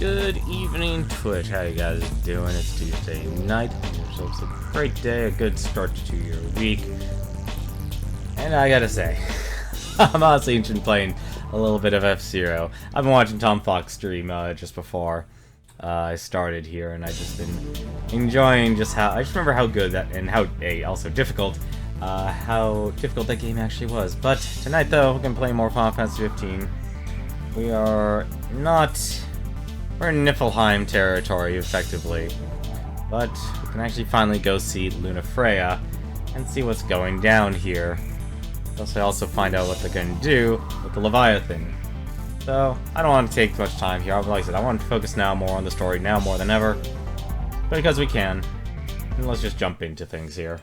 Good evening, Twitch. How you guys doing? It's Tuesday night. So it's a great day, a good start to your week. And I gotta say, I'm honestly interested in playing a little bit of F-Zero. I've been watching Tom Fox stream just before I started here, and I've just been enjoying just how... I just remember how good that, and how also difficult, how difficult that game actually was. But tonight, though, we're gonna play more Final Fantasy 15. We are not... We're in Niflheim territory, effectively. But we can actually finally go see Luna Freya and see what's going down here. Plus, I also find out what they're going to do with the Leviathan. So, I don't want to take too much time here. Like I said, I want to focus now more on the story, now more than ever. Because we can. And let's just jump into things here.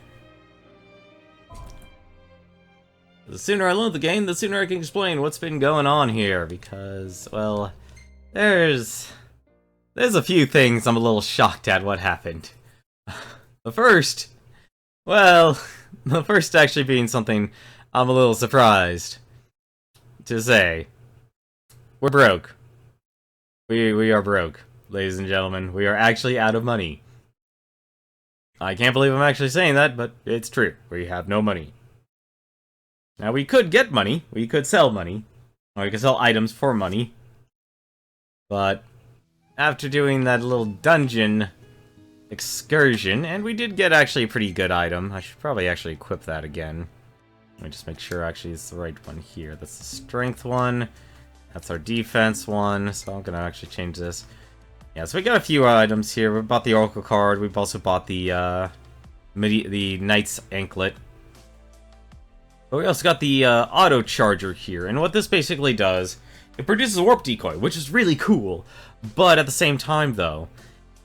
The sooner I load the game, the sooner I can explain what's been going on here. Because, well, there's a few things I'm a little shocked at what happened. The first actually being something I'm a little surprised to say. We're broke. We are broke, ladies and gentlemen. We are actually out of money. I can't believe I'm actually saying that, but it's true. We have no money. Now, we could get money. We could sell money. Or we could sell items for money. But after doing that little dungeon excursion, and we did get actually a pretty good item. I should probably actually equip that again. Let me just make sure actually it's the right one here. That's the strength one. That's our defense one. So I'm gonna actually change this. Yeah, so we got a few items here. We bought the Oracle card. We've also bought the Knight's Anklet. But we also got the auto charger here. And what this basically does, it produces a warp decoy, which is really cool. But at the same time, though,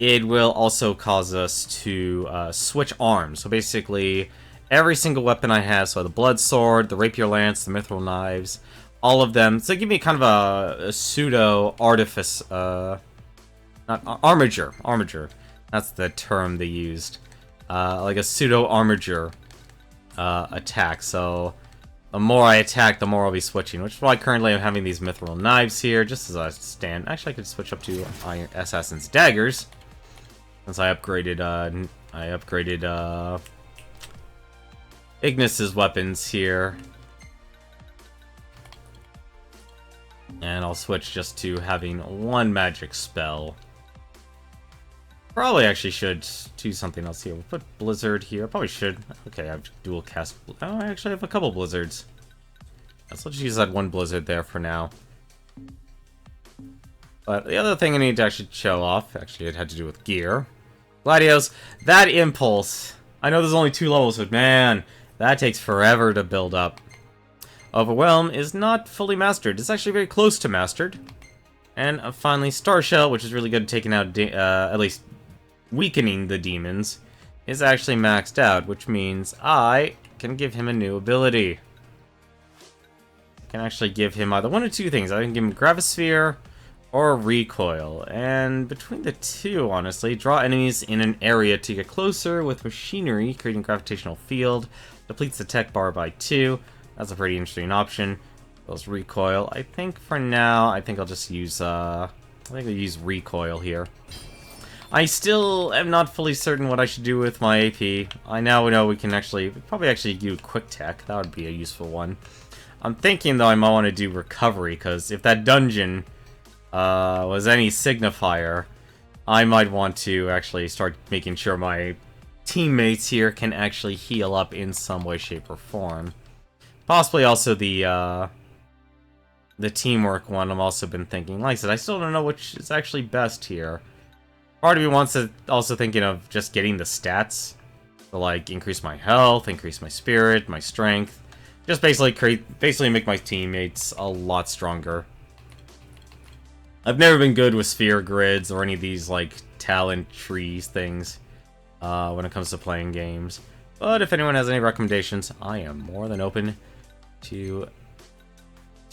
it will also cause us to switch arms. So basically, every single weapon I have, so the blood sword, the rapier lance, the mithril knives, all of them. So they give me kind of a pseudo artifice, not armature. Armature. That's the term they used. Like a pseudo armature attack. So the more I attack, the more I'll be switching, which is why currently I'm having these mithril knives here, just as a stand. Actually, I could switch up to Iron Assassin's Daggers, since I upgraded Ignis's weapons here. And I'll switch just to having one magic spell. Probably actually should do something else here. We'll put Blizzard here. Probably should. Okay, I have dual cast. Oh, I actually have a couple Blizzards. Let's just use that one Blizzard there for now. But the other thing I need to actually show off, actually it had to do with gear. Gladios, that impulse. I know there's only 2 levels, but man, that takes forever to build up. Overwhelm is not fully mastered. It's actually very close to mastered. And finally, Star Shell, which is really good at taking out, at least weakening the demons, is actually maxed out, which means I can give him a new ability. I can actually give him either one of 2 things. I can give him Gravisphere or Recoil. And between the two, honestly, draw enemies in an area to get closer with machinery, creating gravitational field, depletes the tech bar by 2. That's a pretty interesting option. Those Recoil. I think for now, I think I'll just use, I think I'll use Recoil here. I still am not fully certain what I should do with my AP. I now know we can probably actually do Quick Tech. That would be a useful one. I'm thinking, though, I might want to do Recovery, because if that dungeon was any signifier, I might want to actually start making sure my teammates here can actually heal up in some way, shape, or form. Possibly also the teamwork one I've also been thinking. Like I said, I still don't know which is actually best here. Part of me wants to also thinking of just getting the stats to, like, increase my health, increase my spirit, my strength. Just basically make my teammates a lot stronger. I've never been good with sphere grids or any of these, like, talent trees things when it comes to playing games. But if anyone has any recommendations, I am more than open to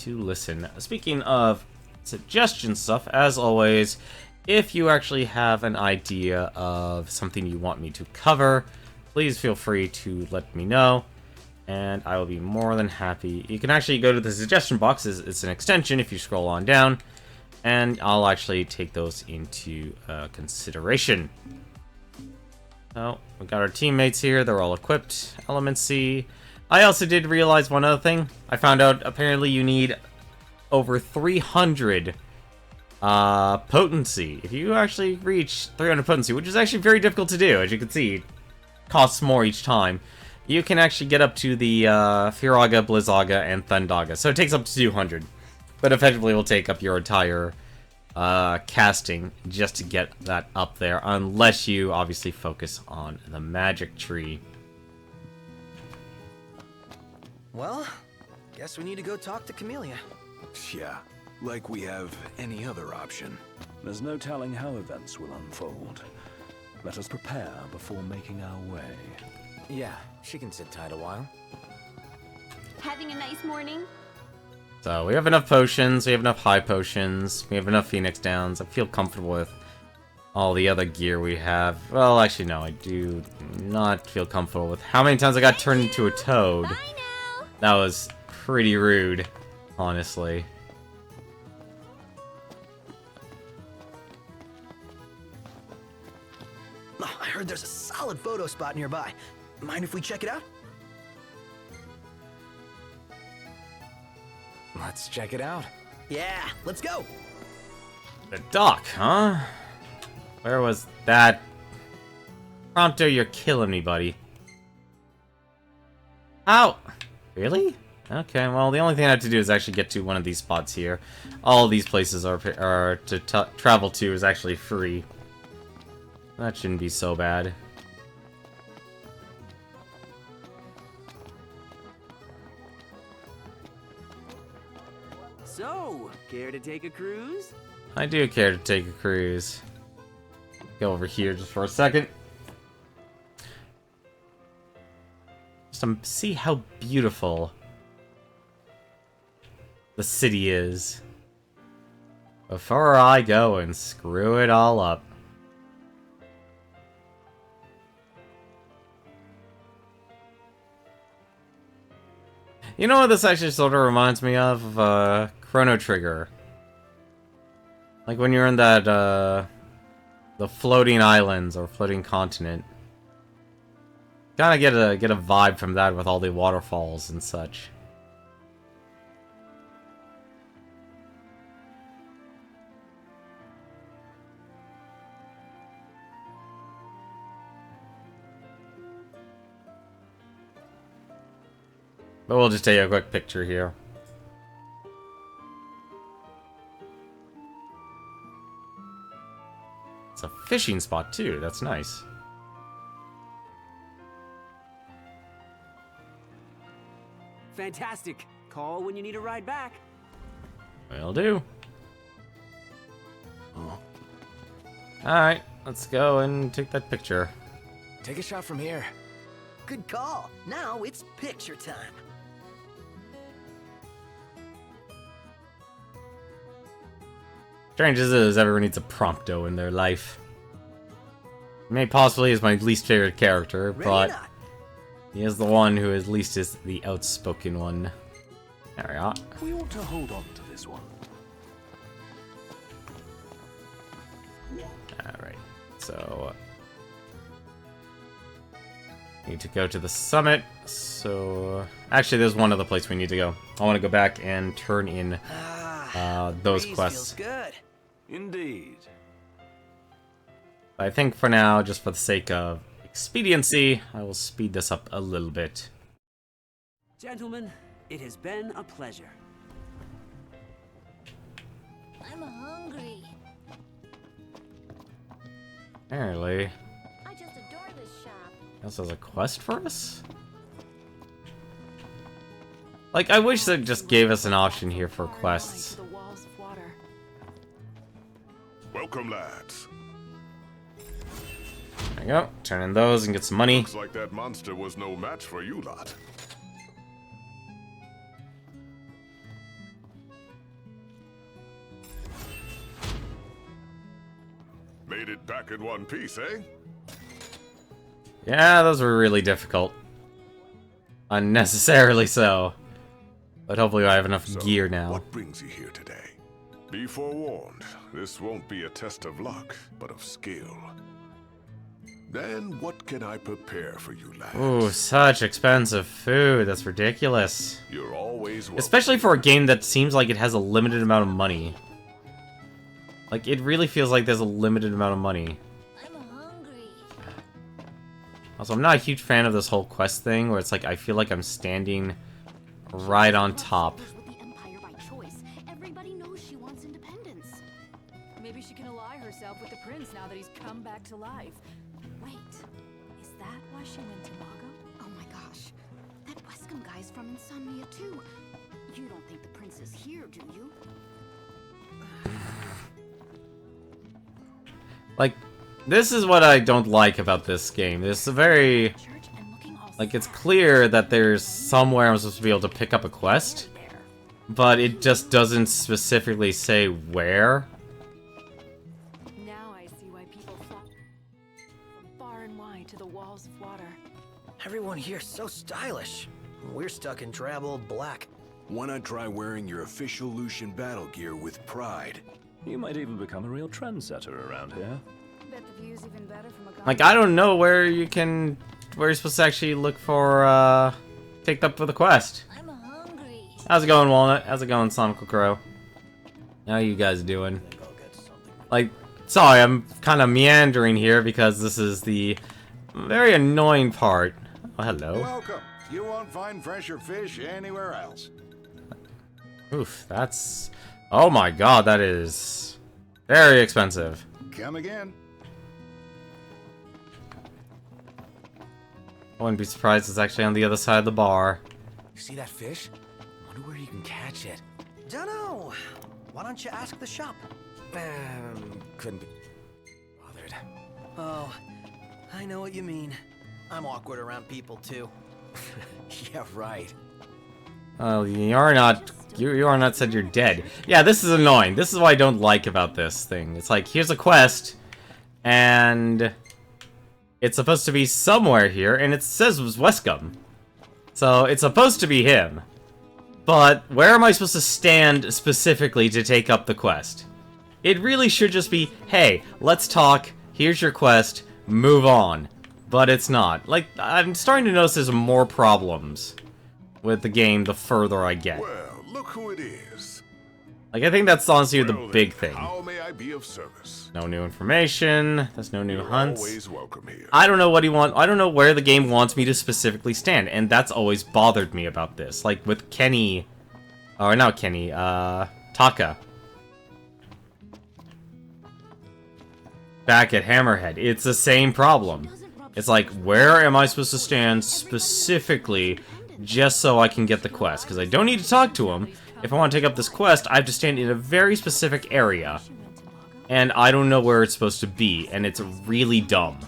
listen. Speaking of suggestion stuff, as always, if you actually have an idea of something you want me to cover, please feel free to let me know, and I will be more than happy. You can actually go to the suggestion box. It's an extension if you scroll on down, And I'll actually take those into consideration. So, we got our teammates here. They're all equipped. Element C. I also did realize one other thing. I found out apparently you need over 300 potency. If you actually reach 300 potency, which is actually very difficult to do, as you can see, it costs more each time. You can actually get up to the Firaga, Blizzaga, and Thundaga. So it takes up to 200. But effectively it will take up your entire casting just to get that up there, unless you obviously focus on the magic tree. Well, guess we need to go talk to Camellia. Yeah, like we have any other option. There's no telling how events will unfold. Let us prepare before making our way. Yeah, she can sit tight a while. Having a nice morning? So, we have enough potions, we have enough high potions, we have enough Phoenix Downs. I feel comfortable with all the other gear we have. Well, actually, no, I do not feel comfortable with how many times I got turned into a toad. Bye now. That was pretty rude, honestly. Oh, I heard there's a solid photo spot nearby. Mind if we check it out? Let's check it out. Yeah, let's go. The dock, huh? Where was that? Prompto, you're killing me, buddy. Ow! Really? Okay, well, the only thing I have to do is actually get to one of these spots here. All these places are to travel to is actually free. That shouldn't be so bad. So, care to take a cruise? I do care to take a cruise. Go over here just for a second. Just to see how beautiful the city is before I go and screw it all up. You know what this actually sort of reminds me of? Chrono Trigger. Like when you're in that, the floating islands or floating continent. Kinda get a vibe from that with all the waterfalls and such. But we'll just take a quick picture here. It's a fishing spot too, that's nice. Fantastic. Call when you need a ride back. Will do. Alright, let's go and take that picture. Take a shot from here. Good call. Now it's picture time. Strange as it is, everyone needs a Prompto in their life. May possibly is my least favorite character, Ready or but not? he is the one who at least is the outspoken one. There we are. We ought to hold on to this one. Alright, so... need to go to the summit, so... Actually, there's one other place we need to go. I want to go back and turn in those breeze quests. Feels good. Indeed. But I think for now, just for the sake of expediency, I will speed this up a little bit. Gentlemen, it has been a pleasure. I'm hungry. Apparently, I just adore this shop. this has a quest for us? Like, I wish they just gave us an option here for quests. The walls of water. Welcome, lads. There you go. Turn in those and get some money. Looks like that monster was no match for you lot. Made it back in one piece, eh? Yeah, those were really difficult. Unnecessarily so. But hopefully I have enough So, gear now. what brings you here today? Be forewarned, this won't be a test of luck, but of skill. Then what can I prepare for you, lads? Ooh, such expensive food. That's ridiculous. You're always welcome. Especially for a game that seems like it has a limited amount of money. Like, it really feels like there's a limited amount of money. I'm hungry. Also, I'm not a huge fan of this whole quest thing, where it's like, I feel like I'm standing right on top. With the Empire by choice, everybody knows she wants independence. Maybe she can ally herself with the prince now that he's come back to life. Wait, is that why she went to Mago? Oh my gosh, that Wescom guy's from Insomnia too. You don't think the prince is here, do you? Like, this is what I don't like about this game. It's a very... Church and looking all Like, it's sad. clear that there's somewhere I'm supposed to be able to pick up a quest, There. but it just doesn't specifically say where. Now I see why people flock from far and wide to the walls of water. Everyone here's so stylish. We're stuck in drab old black. Why not try wearing your official Lucian battle gear with pride? You might even become a real trendsetter around here. Bet the view's even better from a Like, I don't know where you're supposed to actually look for, take up for the quest. I'm hungry. How's it going, Walnut? How's it going, Sonical Crow? How you guys doing? I'll get something. Like, sorry, I'm kind of meandering here because this is the very annoying part. Oh, hello. Welcome. You won't find fresher fish anywhere else. Oof, that's... Oh my god, that is very expensive. Come again. I wouldn't be surprised it's actually on the other side of the bar. You see that fish? Wonder where you can catch it. Dunno. Why don't you ask the shop? Couldn't be bothered. Oh, I know what you mean. I'm awkward around people too. Yeah, right. Oh, you are not said you're dead. Yeah, this is annoying. This is what I don't like about this thing. It's like, here's a quest, and it's supposed to be somewhere here, and it says it was Wescom. So, it's supposed to be him. But, where am I supposed to stand specifically to take up the quest? It really should just be, hey, let's talk, here's your quest, move on. But it's not. Like, I'm starting to notice there's more problems with the game the further I get. Well, look who it is. Like, I think that's honestly the Well, then, big thing. How may I be of service? No new information, there's no new You're hunts. always welcome here. I don't know what he wants. I don't know where the game wants me to specifically stand, and that's always bothered me about this. Like with Kenny, or not Kenny, Taka. Back at Hammerhead, it's the same problem. It's like, where am I supposed to stand specifically just so I can get the quest? Because I don't need to talk to him. If I want to take up this quest, I have to stand in a very specific area. And I don't know where it's supposed to be, and it's really dumb.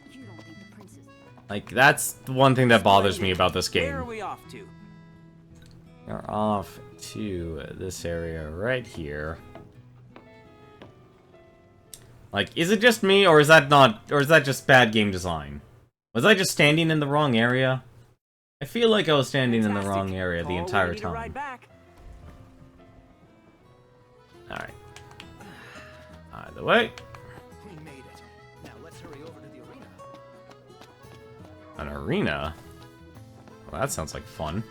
You don't think the prince is... Like, that's the one thing that bothers me about this Where are game. we off to? We're off to this area right here. Like, is it just me, or is that not, or is that just bad game design? Was I just standing in the wrong area? I feel like I was standing in the Fantastic. wrong area the Call entire when you need a ride time. back. Alright. Either way, We made it. Now let's hurry over to the arena. an arena? Well, that sounds like fun.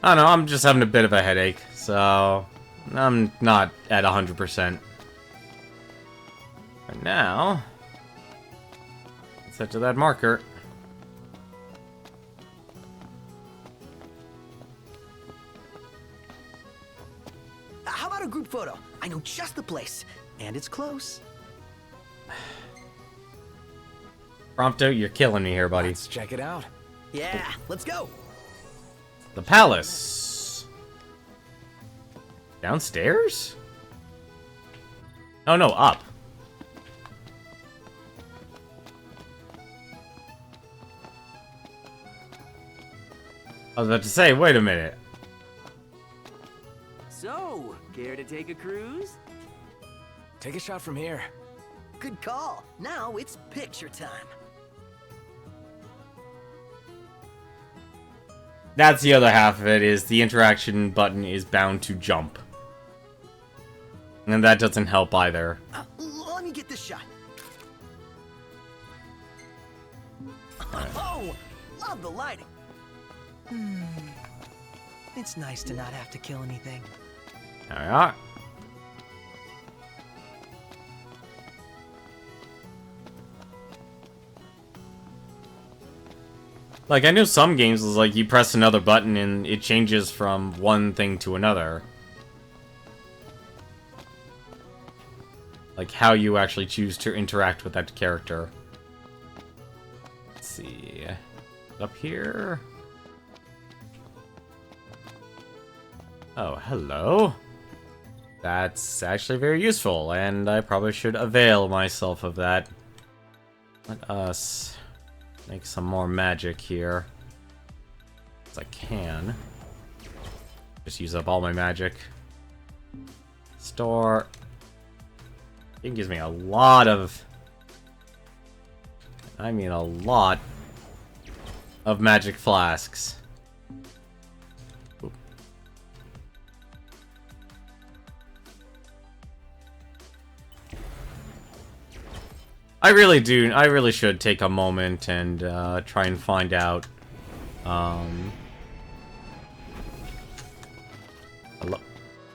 I don't know, I'm just having a bit of a headache, so I'm not at 100%. Right now, let's head to that marker. How about a group photo? I know just the place. And it's close. Prompto, you're killing me here, buddy. Let's check it out. Yeah, let's go. The palace. Downstairs? Oh no, up. I was about to say, wait a minute. So, care to take a cruise? Take a shot from here. Good call. Now it's picture time. That's the other half of it, is the interaction button is bound to jump. And that doesn't help either. Let me get this shot. Oh, love the lighting. It's nice to not have to kill anything. There we are. Like, I know some games is like you press another button and it changes from one thing to another. Like how you actually choose to interact with that character. Let's see. Up here. Oh, hello. That's actually very useful, and I probably should avail myself of that. Let us make some more magic here. As I can. Just use up all my magic. Store. It gives me a lot of... I mean a lot of magic flasks. Oop. I really should take a moment and try and find out. Hello?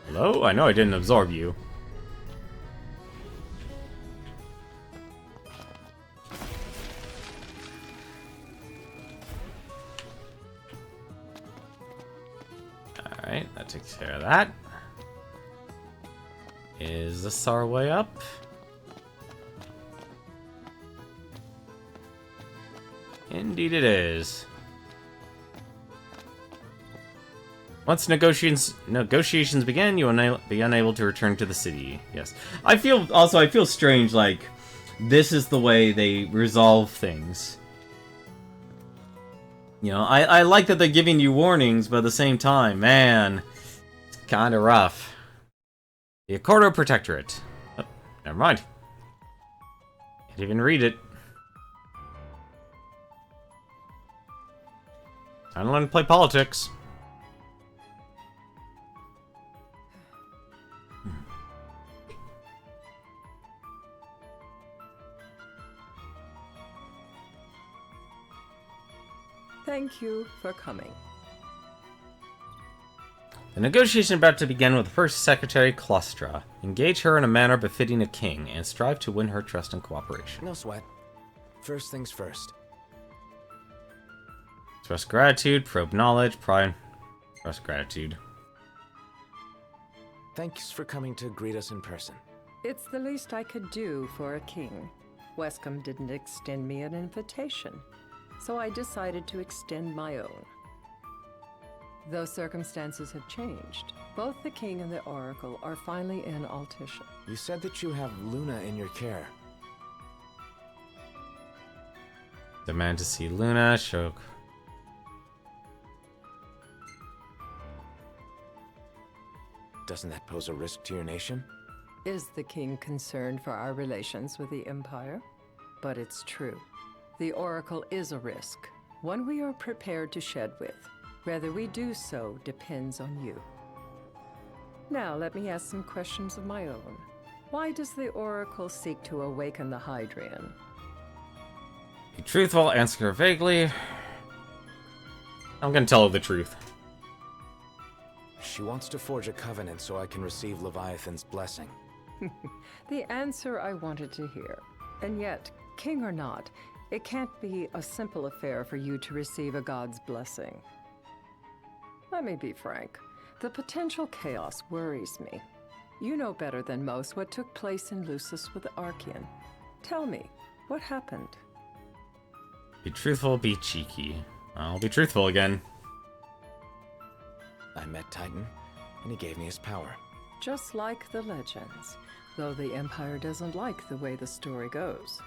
Hello? I know I didn't absorb you. Alright, that takes care of that. Is this our way up? Indeed it is. Once negotiations begin, you will be unable to return to the city. Yes. I feel strange, like, this is the way they resolve things. You know, I like that they're giving you warnings, but at the same time, man, it's kinda rough. The Accordo Protectorate. Oh, never mind. Can't even read it. I don't learn to play politics. Thank you for coming. The negotiation about to begin with the first secretary, Clustra. Engage her in a manner befitting a king, and strive to win her trust and cooperation. No sweat. First things first. Express gratitude, probe knowledge, pride, express gratitude. Thanks for coming to greet us in person. It's the least I could do for a king. Wescom didn't extend me an invitation, so I decided to extend my own. Though circumstances have changed, both the king and the oracle are finally in Altisha. You said that you have Luna in your care. Demand to see Luna, show... Doesn't that pose a risk to your nation? Is the king concerned for our relations with the Empire? But it's true. The oracle is a risk, one we are prepared to shed with. Whether we do so depends on you. Now let me ask some questions of my own. Why does the oracle seek to awaken the Hydrian? Be truthful, answer her vaguely. I'm gonna tell her the truth. She wants to forge a covenant so I can receive Leviathan's blessing. The answer I wanted to hear. And yet, king or not, it can't be a simple affair for you to receive a god's blessing. Let me be frank. The potential chaos worries me. You know better than most what took place in Lucis with Archean. Tell me, what happened? Be truthful, be cheeky. I'll be truthful again. I met Titan, and he gave me his power. Just like the legends, though the Empire doesn't like the way the story goes.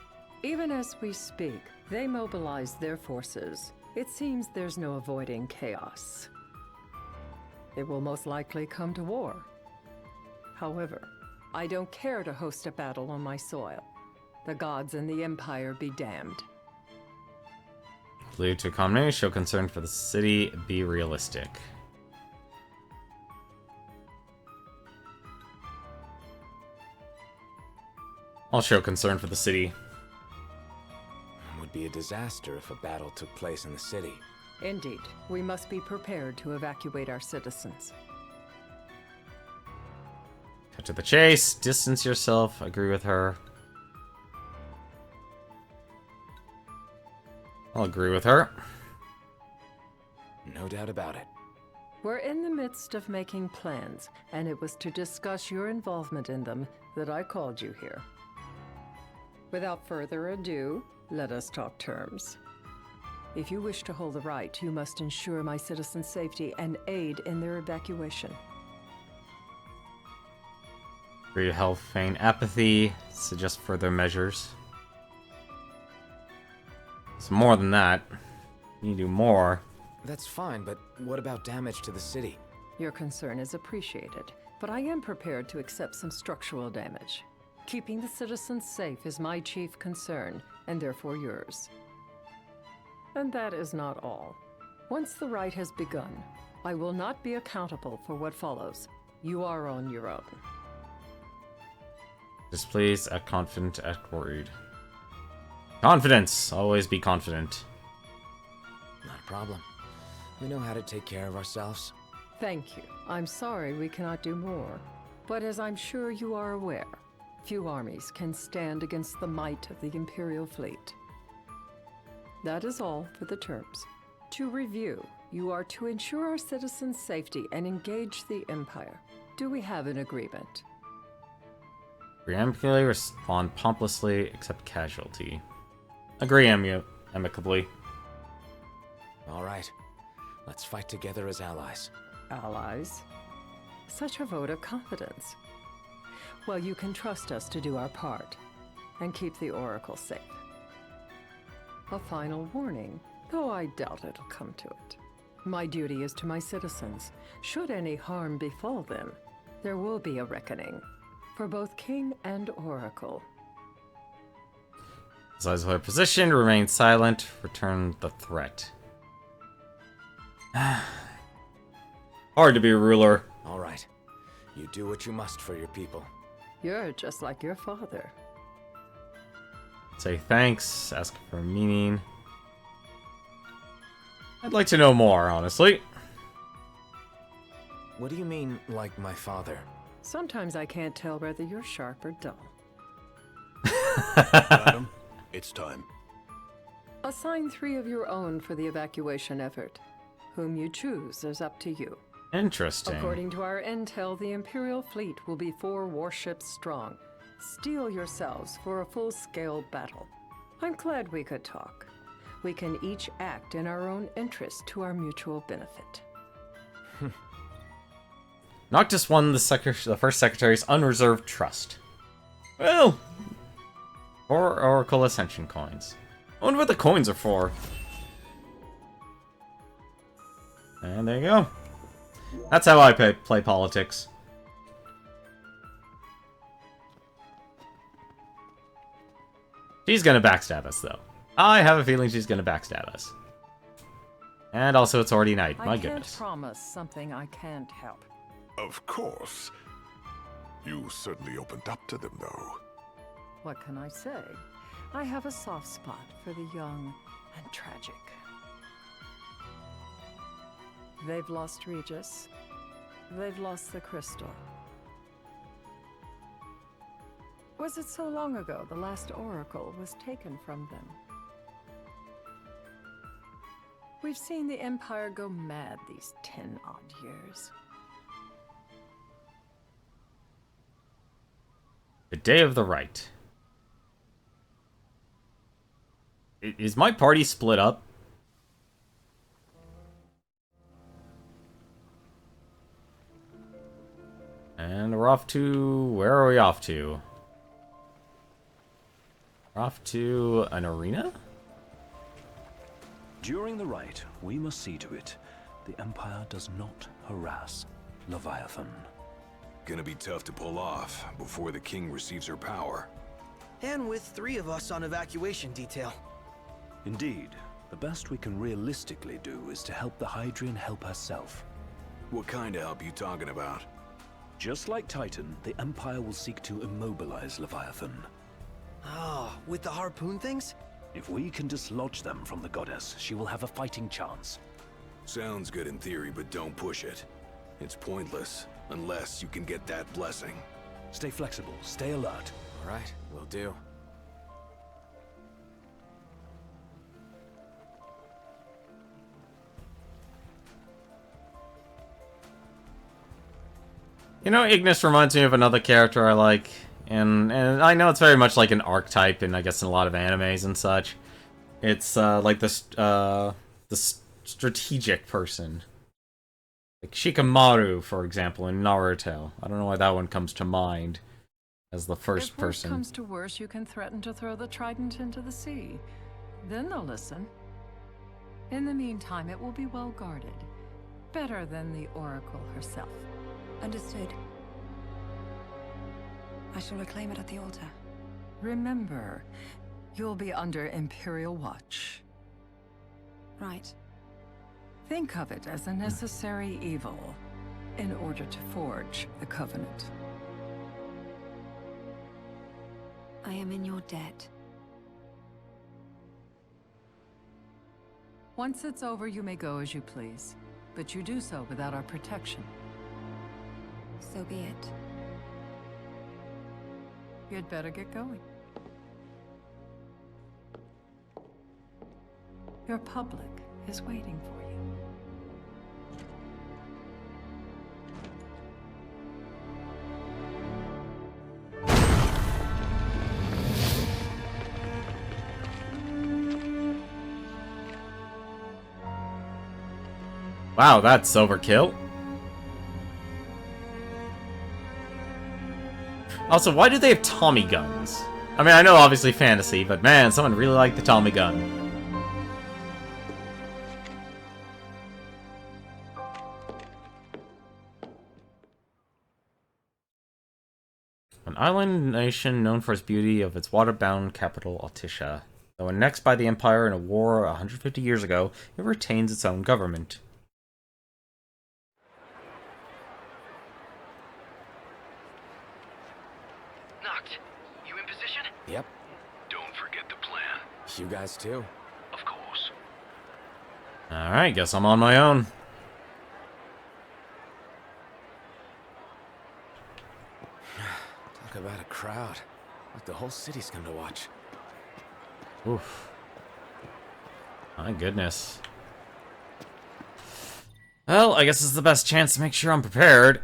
Even as we speak, they mobilize their forces. It seems there's no avoiding chaos. It will most likely come to war. However, I don't care to host a battle on my soil. The gods and the Empire be damned. Allude to economy, show concern for the city, be realistic. I'll show concern for the city. Would be a disaster if a battle took place in the city. Indeed, we must be prepared to evacuate our citizens. Cut to the chase, distance yourself, agree with her. I'll agree with her. No doubt about it. We're in the midst of making plans, and it was to discuss your involvement in them that I called you here. Without further ado, let us talk terms. If you wish to hold the right, you must ensure my citizens' safety and aid in their evacuation. Agree to help feign apathy, suggest further measures. It's more than that. You do more. That's fine, but what about damage to the city? Your concern is appreciated, but I am prepared to accept some structural damage. Keeping the citizens safe is my chief concern, and therefore yours. And that is not all. Once the rite has begun, I will not be accountable for what follows. You are on your own. Displeased, act confident, act worried. Confidence! Always be confident. Not a problem. We know how to take care of ourselves. Thank you. I'm sorry we cannot do more. But as I'm sure you are aware, few armies can stand against the might of the Imperial fleet. That is all for the terms. To review, you are to ensure our citizens' safety and engage the Empire. Do we have an agreement? Preemptively respond pompously, accept casualty. Agree amicably. All right. Let's fight together as allies. Allies? Such a vote of confidence. Well, you can trust us to do our part and keep the Oracle safe. A final warning, though I doubt it'll come to it. My duty is to my citizens. Should any harm befall them, there will be a reckoning for both King and Oracle. Size of her position, remain silent, return the threat. Hard to be a ruler. All right. You do what you must for your people. You're just like your father. Say thanks, ask for meaning. I'd like to know more, honestly. What do you mean, like my father? Sometimes I can't tell whether you're sharp or dull. Madam, it's time. Assign 3 of your own for the evacuation effort. Whom you choose is up to you. Interesting. According to our intel, the Imperial fleet will be 4 warships strong. Steel yourselves for a full-scale battle. I'm glad we could talk. We can each act in our own interest to our mutual benefit. Noctis won the first secretary's unreserved trust. Well, 4 Oracle Ascension coins. I wonder what the coins are for. And there you go. That's how I play politics. She's gonna backstab us, though. I have a feeling she's gonna backstab us. And also, it's already night. My goodness. I can't promise something I can't help. Of course. You certainly opened up to them, though. What can I say? I have a soft spot for the young and tragic. They've lost Regis. They've lost the crystal. Was it so long ago the last oracle was taken from them? We've seen the Empire go mad these 10-odd years. The day of the rite. Is my party split up? And we're off to... Where are we off to? We're off to an arena? During the rite, we must see to it the Empire does not harass Leviathan. Gonna be tough to pull off before the king receives her power. And with 3 of us on evacuation detail. Indeed, The best we can realistically do is to help the Hydrian help herself. What kind of help you talking about? Just like Titan, the Empire will seek to immobilize Leviathan. Oh, with the harpoon things? If we can dislodge them from the goddess, she will have a fighting chance. Sounds good in theory, but don't push it. It's pointless, unless you can get that blessing. Stay flexible, stay alert. All right, will do. You know, Ignis reminds me of another character I like, and I know it's very much like an archetype, and I guess in a lot of animes and such. It's like the strategic person, like Shikamaru, for example, in Naruto. I don't know why that one comes to mind as the first person. If worse comes to worse, you can threaten to throw the trident into the sea. Then they'll listen. In the meantime, it will be well guarded, better than the Oracle herself. Understood. I shall reclaim it at the altar. Remember, you'll be under Imperial watch. Right. Think of it as a necessary evil in order to forge the Covenant. I am in your debt. Once it's over, you may go as you please, but you do so without our protection. So be it. You'd better get going. Your public is waiting for you. Wow, that's overkill. Also, why do they have Tommy guns? I mean, I know obviously fantasy, but man, someone really liked the Tommy gun. An island nation known for its beauty of its water-bound capital, Altisha. Though annexed by the Empire in a war 150 years ago, it retains its own government. Yep. Don't forget the plan. You guys too. Of course. Alright, guess I'm on my own. Talk about a crowd. Like the whole city's come to watch. Oof. My goodness. Well, I guess this is the best chance to make sure I'm prepared.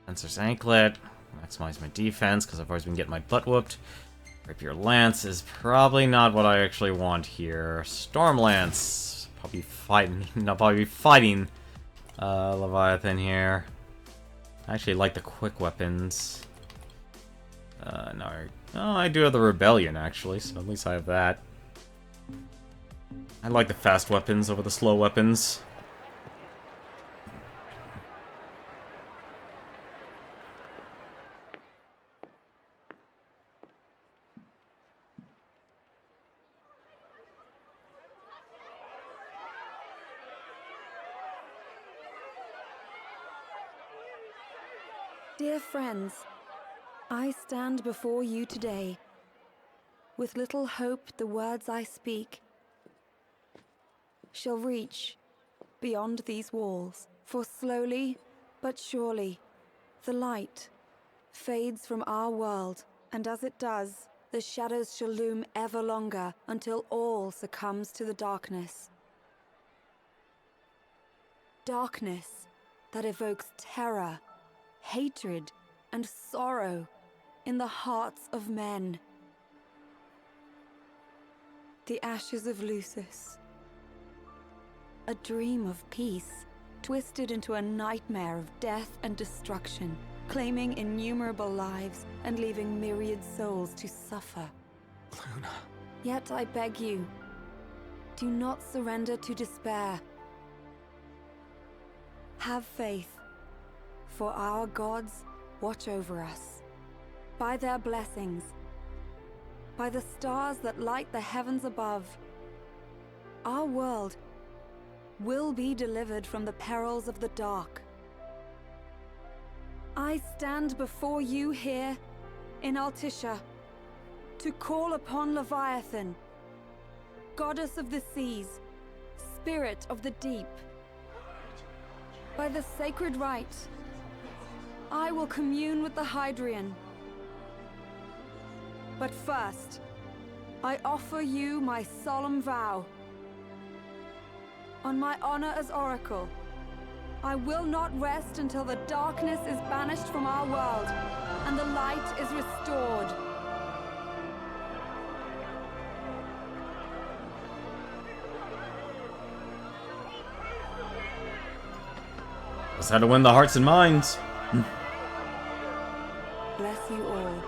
Fencer's Anklet. Maximize my defense, because I've always been getting my butt whooped. Rapier Lance is probably not what I actually want here. Storm Lance. Probably fighting. I'll probably be fighting Leviathan here. I actually like the quick weapons. No, I do have the Rebellion, actually, so at least I have that. I like the fast weapons over the slow weapons. Dear friends, I stand before you today, with little hope the words I speak shall reach beyond these walls, for slowly but surely the light fades from our world, and as it does, the shadows shall loom ever longer until all succumbs to the darkness. Darkness that evokes terror, hatred, and sorrow in the hearts of men. The ashes of Lucis. A dream of peace, twisted into a nightmare of death and destruction, claiming innumerable lives and leaving myriad souls to suffer. Luna. Yet I beg you, do not surrender to despair. Have faith, for our gods watch over us. By their blessings, by the stars that light the heavens above, our world will be delivered from the perils of the dark. I stand before you here in Altisha to call upon Leviathan, goddess of the seas, spirit of the deep. By the sacred rite, I will commune with the Hydrian. But first, I offer you my solemn vow. On my honor as Oracle, I will not rest until the darkness is banished from our world and the light is restored. Just had to win the hearts and minds. Bless you all.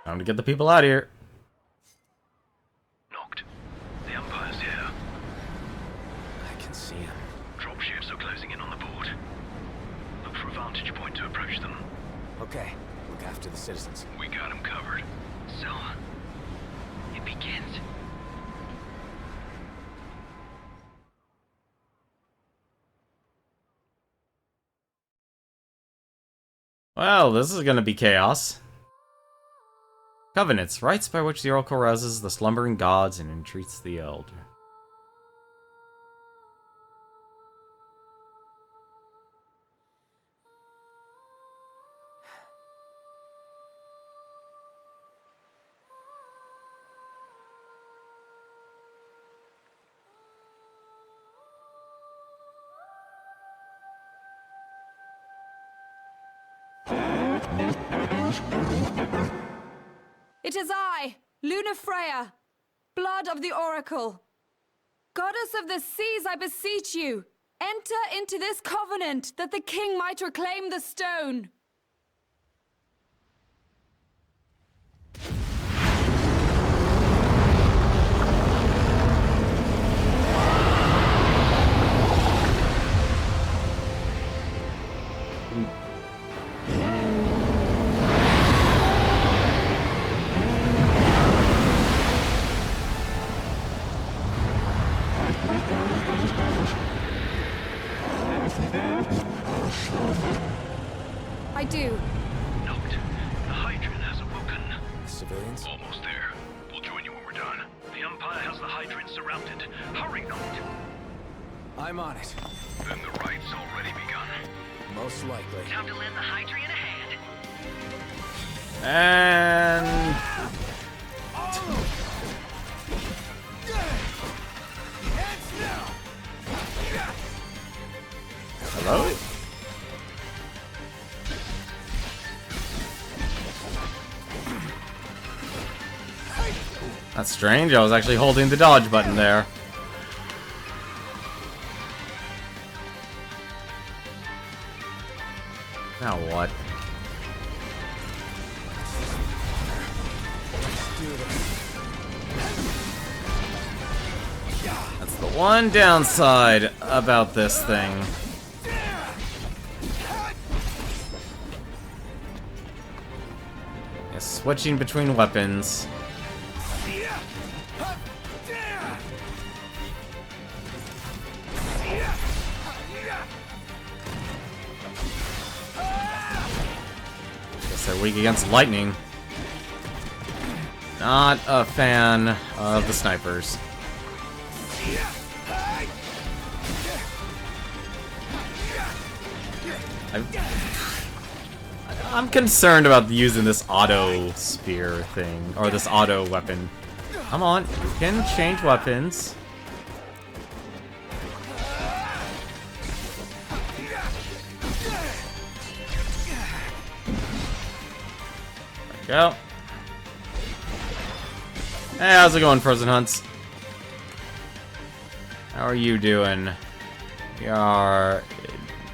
Time to get the people out of here. Knocked. The Empire's here. I can see him. Dropships are closing in on the board. Look for a vantage point to approach them. Okay, look after the citizens. We got them covered. So, it begins. Well, this is gonna be chaos. Covenants, rites by which the Oracle rouses the slumbering gods and entreats the Elder. It is I, Luna Freya, blood of the Oracle. Goddess of the seas, I beseech you, enter into this covenant that the king might reclaim the stone. I do. Knocked. The Hydrian has awoken. The civilians? Almost there. We'll join you when we're done. The Empire has the Hydrian surrounded. Hurry, Knocked. I'm on it. Then the rite's already begun. Most likely. Time to lend the Hydrian a hand. And hello? That's strange. I was actually holding the dodge button there. Now what? That's the one downside about this thing. Yeah, switching between weapons. Guess they're weak against lightning. Not a fan of the snipers. I'm concerned about using this auto spear thing, or this auto weapon. Come on, you can change weapons. There we go. Hey, how's it going, Frozen Hunts? How are you doing? We are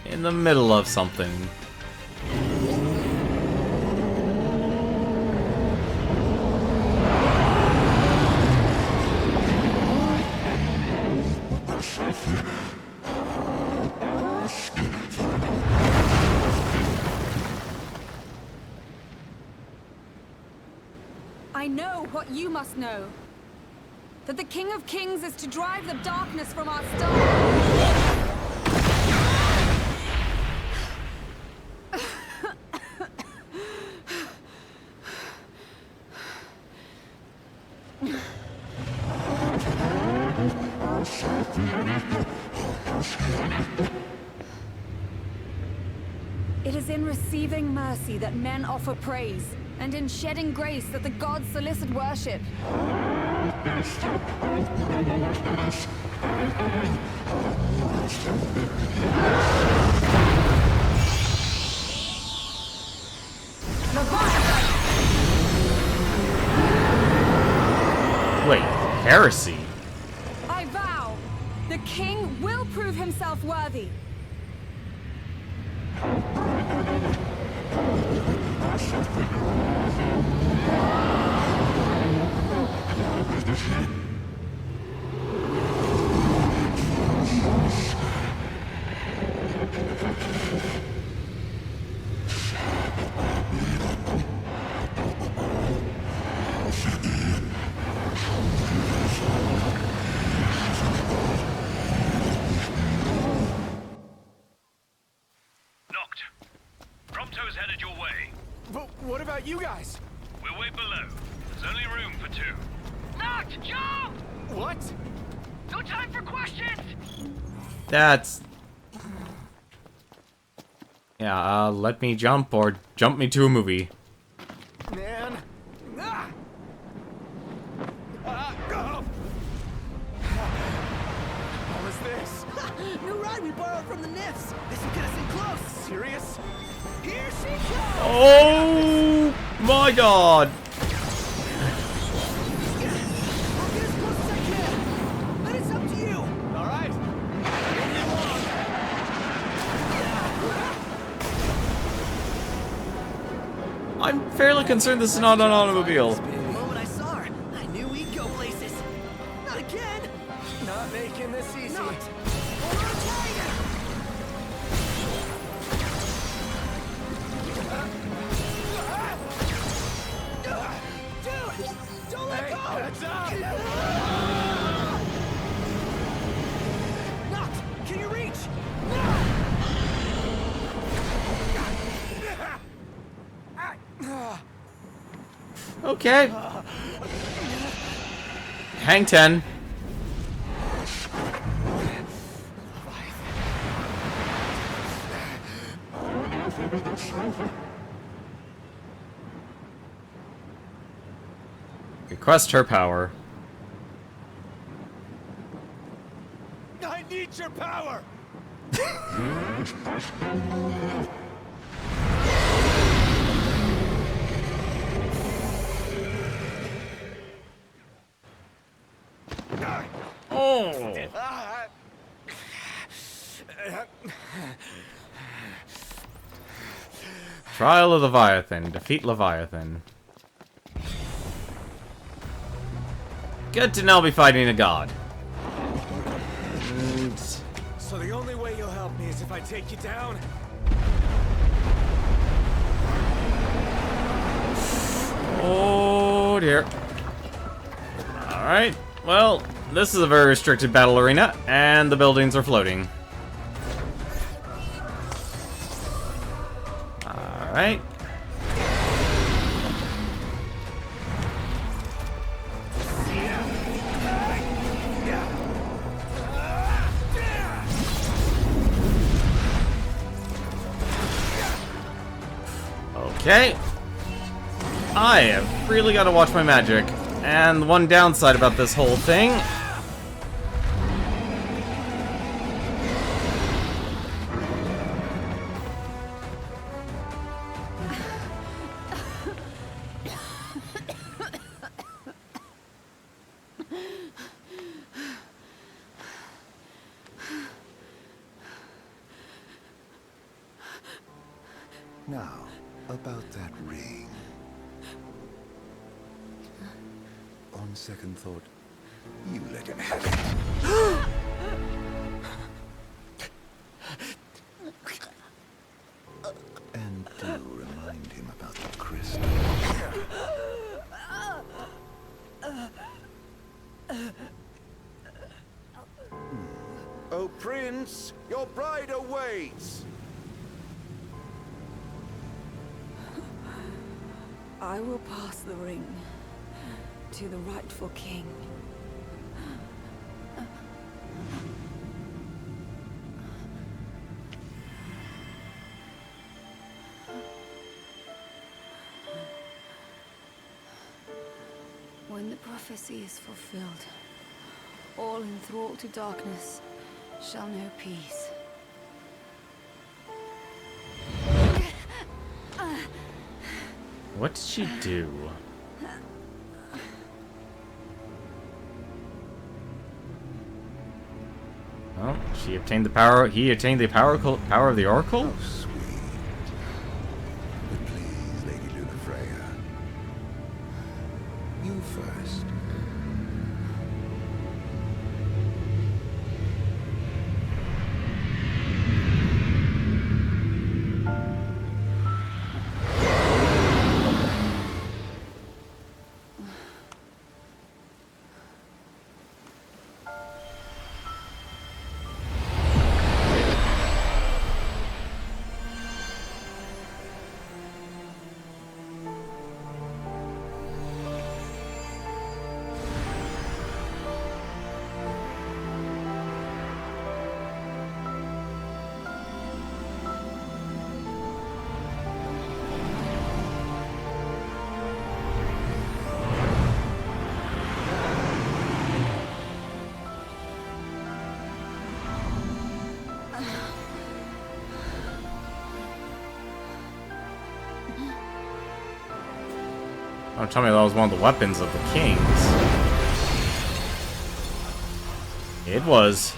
in the middle of something. I know what you must know. That the King of Kings is to drive the darkness from our star. It is in receiving mercy that men offer praise, and in shedding grace that the gods solicit worship. Wait, heresy? I vow, the king will prove himself worthy. Prompto's headed your way. But what about you guys? We'll wait below. There's only room for two. Noct, jump! What? No time for questions! That's... Yeah, let me jump or jump me to a movie. Man. Ah! Go! What was this? New ride we borrowed from the Nifs. This will get us in close. Serious? Here she comes! Oh my god! I'll get as close as I can. But it's up to you. All right. I'm fairly concerned this is not an automobile. The moment I saw her, I knew we'd go places. Not again. Not making this easy. Not. Hold on tight. Dude, don't let go. Heads up. Noct, can you reach? Okay. Hang 10. Request her power. I need your power. Oh. Trial of Leviathan. Defeat Leviathan. Good to know I'll be fighting a god. And... So the only way you'll help me is if I take you down? Oh dear. Alright, well, this is a very restricted battle arena, and the buildings are floating. Alright. Okay. I have really got to watch my magic. And the one downside about this whole thing... Now, about that ring. On second thought, you let him have it. And do remind him about the crystal. Prince, your bride awaits. I will pass the ring to the rightful king. When the prophecy is fulfilled, all enthralled to darkness shall know peace. What did she do? Well, she obtained the power. He attained the power of the Oracle. Oh, sweet. But please, Lady Lunafreya, you first. Don't tell me that was one of the weapons of the kings. It was.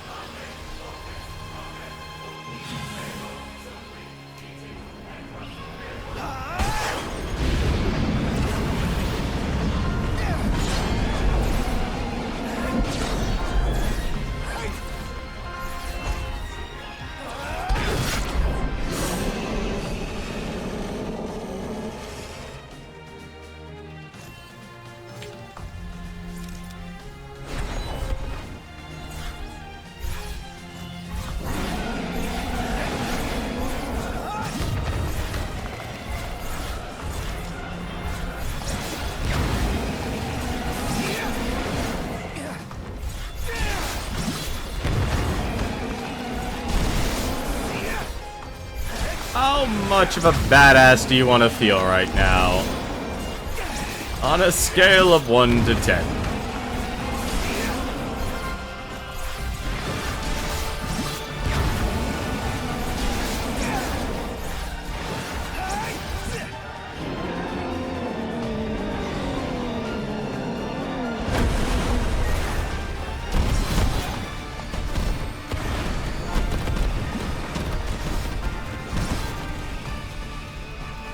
How much of a badass do you want to feel right now? On a scale of 1 to 10.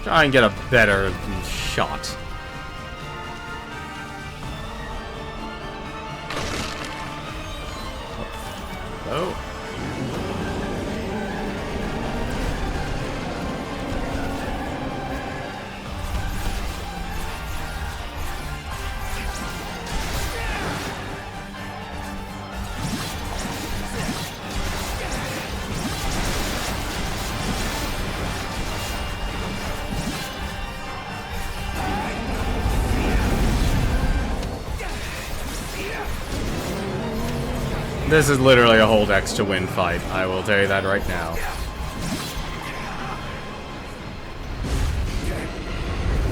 Try and get a better shot. Oh. This is literally a hold X to win fight. I will tell you that right now.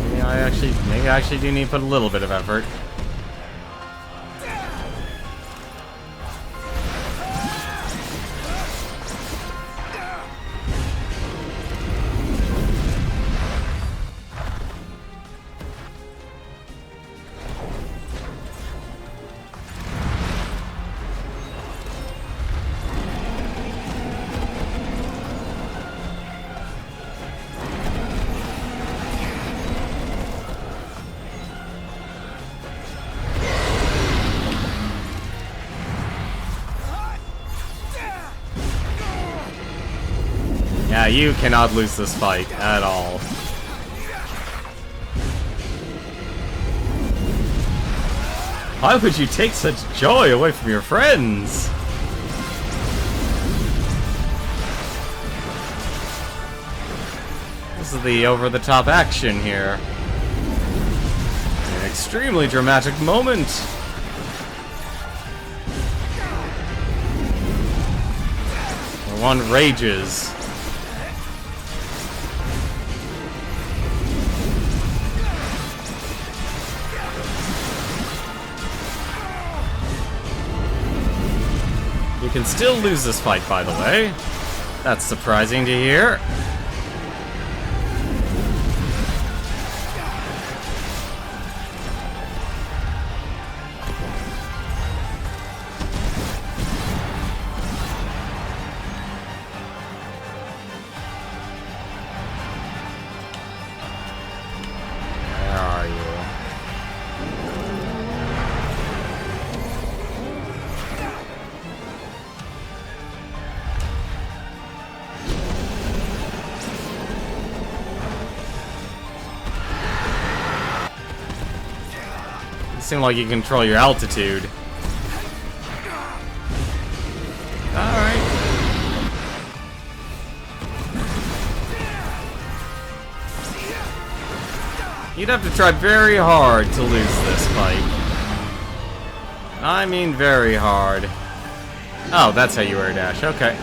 Maybe I actually do need to put a little bit of effort. Yeah, you cannot lose this fight at all. Why would you take such joy away from your friends? This is the over-the-top action here. An extremely dramatic moment. Where one rages. You can still lose this fight, by the way. That's surprising to hear. Where are you? Seem like you control your altitude. Alright. You'd have to try very hard to lose this fight. I mean very hard. Oh, that's how you air dash. Okay.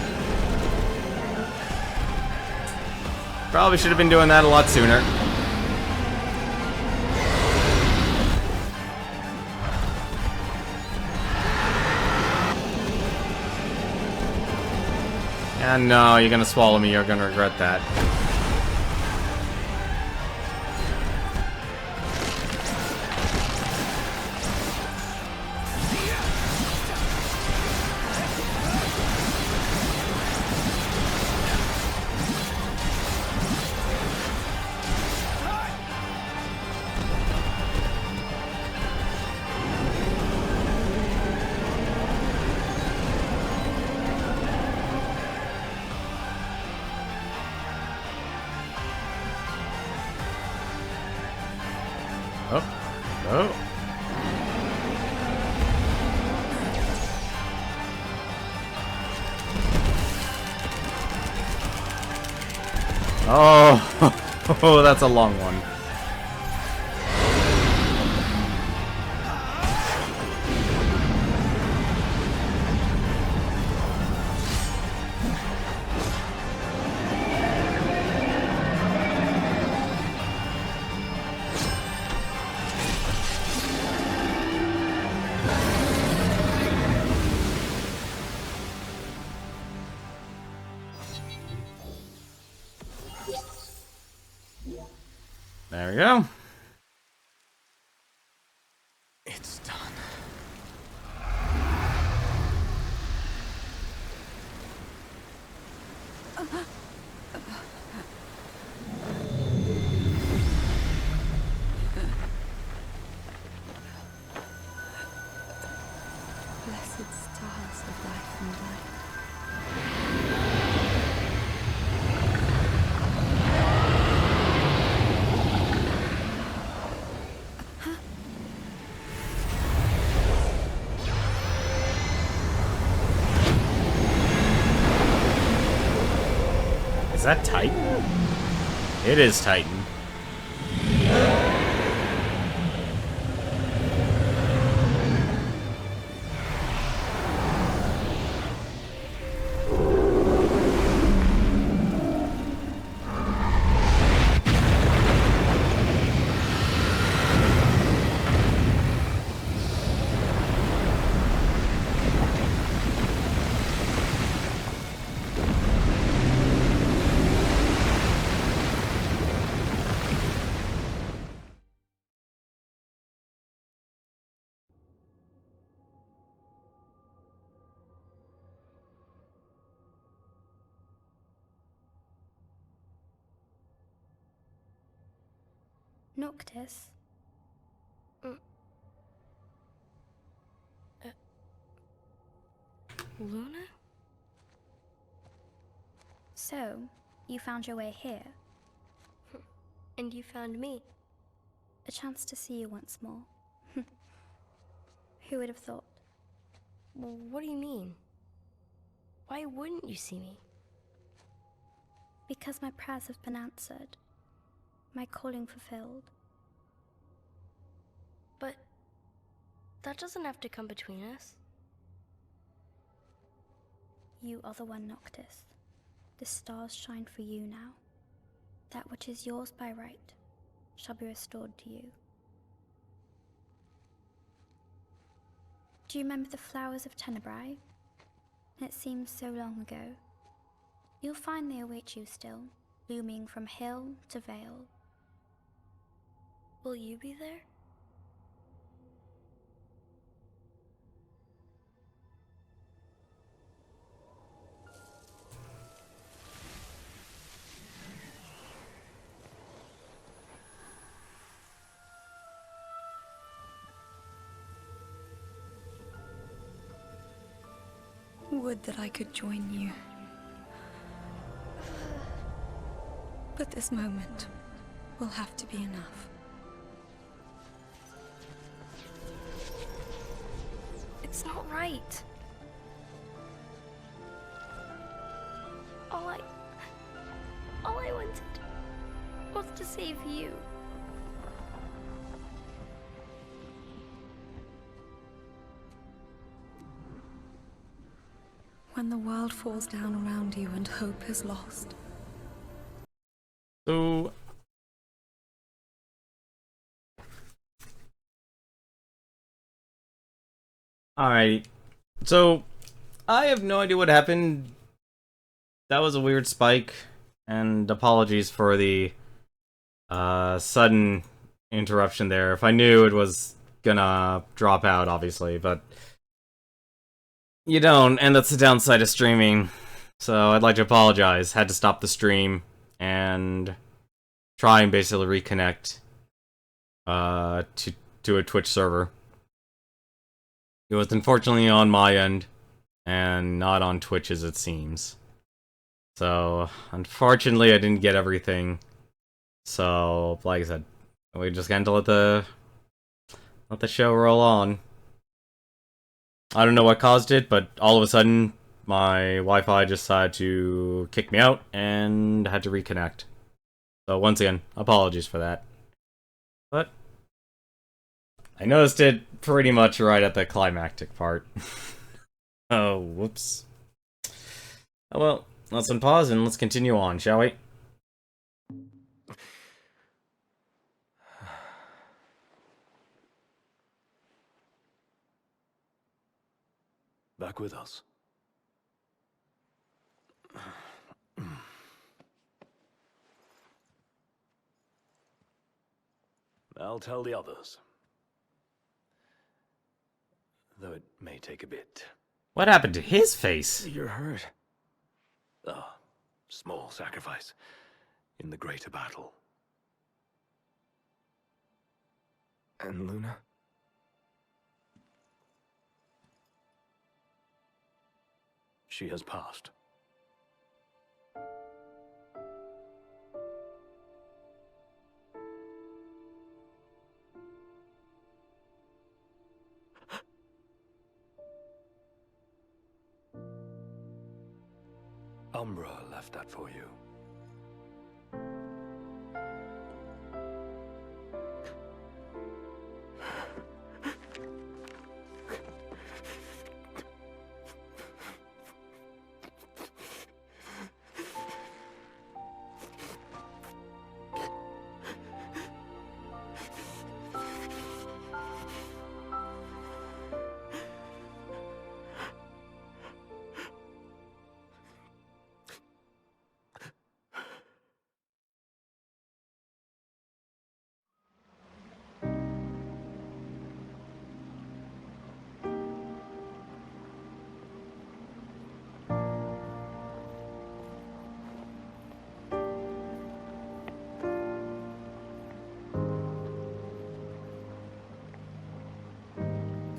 Probably should have been doing that a lot sooner. And no, you're gonna swallow me, you're gonna regret that. Oh. Oh. Oh, oh, that's a long one. There we go. It's done. Blessed stars of life and light. Is that Titan? It is Titan. Noctis? Luna? So, you found your way here. And you found me. A chance to see you once more. Who would have thought? Well, what do you mean? Why wouldn't you see me? Because my prayers have been answered. my calling fulfilled. But that doesn't have to come between us. You are the one, Noctis. The stars shine for you now. That which is yours by right shall be restored to you. Do you remember the flowers of Tenebrae? It seems so long ago. You'll find they await you still, blooming from hill to vale. Will you be there? Would that I could join you. But this moment will have to be enough. It's not right. All I wanted was to save you. When the world falls down around you and hope is lost. So... Alrighty. So, I have no idea what happened. That was a weird spike, and apologies for the sudden interruption there. If I knew it was gonna drop out, obviously, but you don't, and that's the downside of streaming. So I'd like to apologize. Had to stop the stream and try and basically reconnect to a Twitch server. It was unfortunately on my end, and not on Twitch's, it seems. So, unfortunately, I didn't get everything. So, like I said, we just got to let the show roll on. I don't know what caused it, but all of a sudden, my Wi-Fi just decided to kick me out, and I had to reconnect. So, once again, apologies for that. But I noticed it pretty much right at the climactic part. Oh, whoops. Oh well, let's unpause and let's continue on, shall we? Back with us. I'll tell the others. Though it may take a bit. What happened to his face? You're hurt. A small sacrifice in the greater battle. And Luna? She has passed. Umbra left that for you.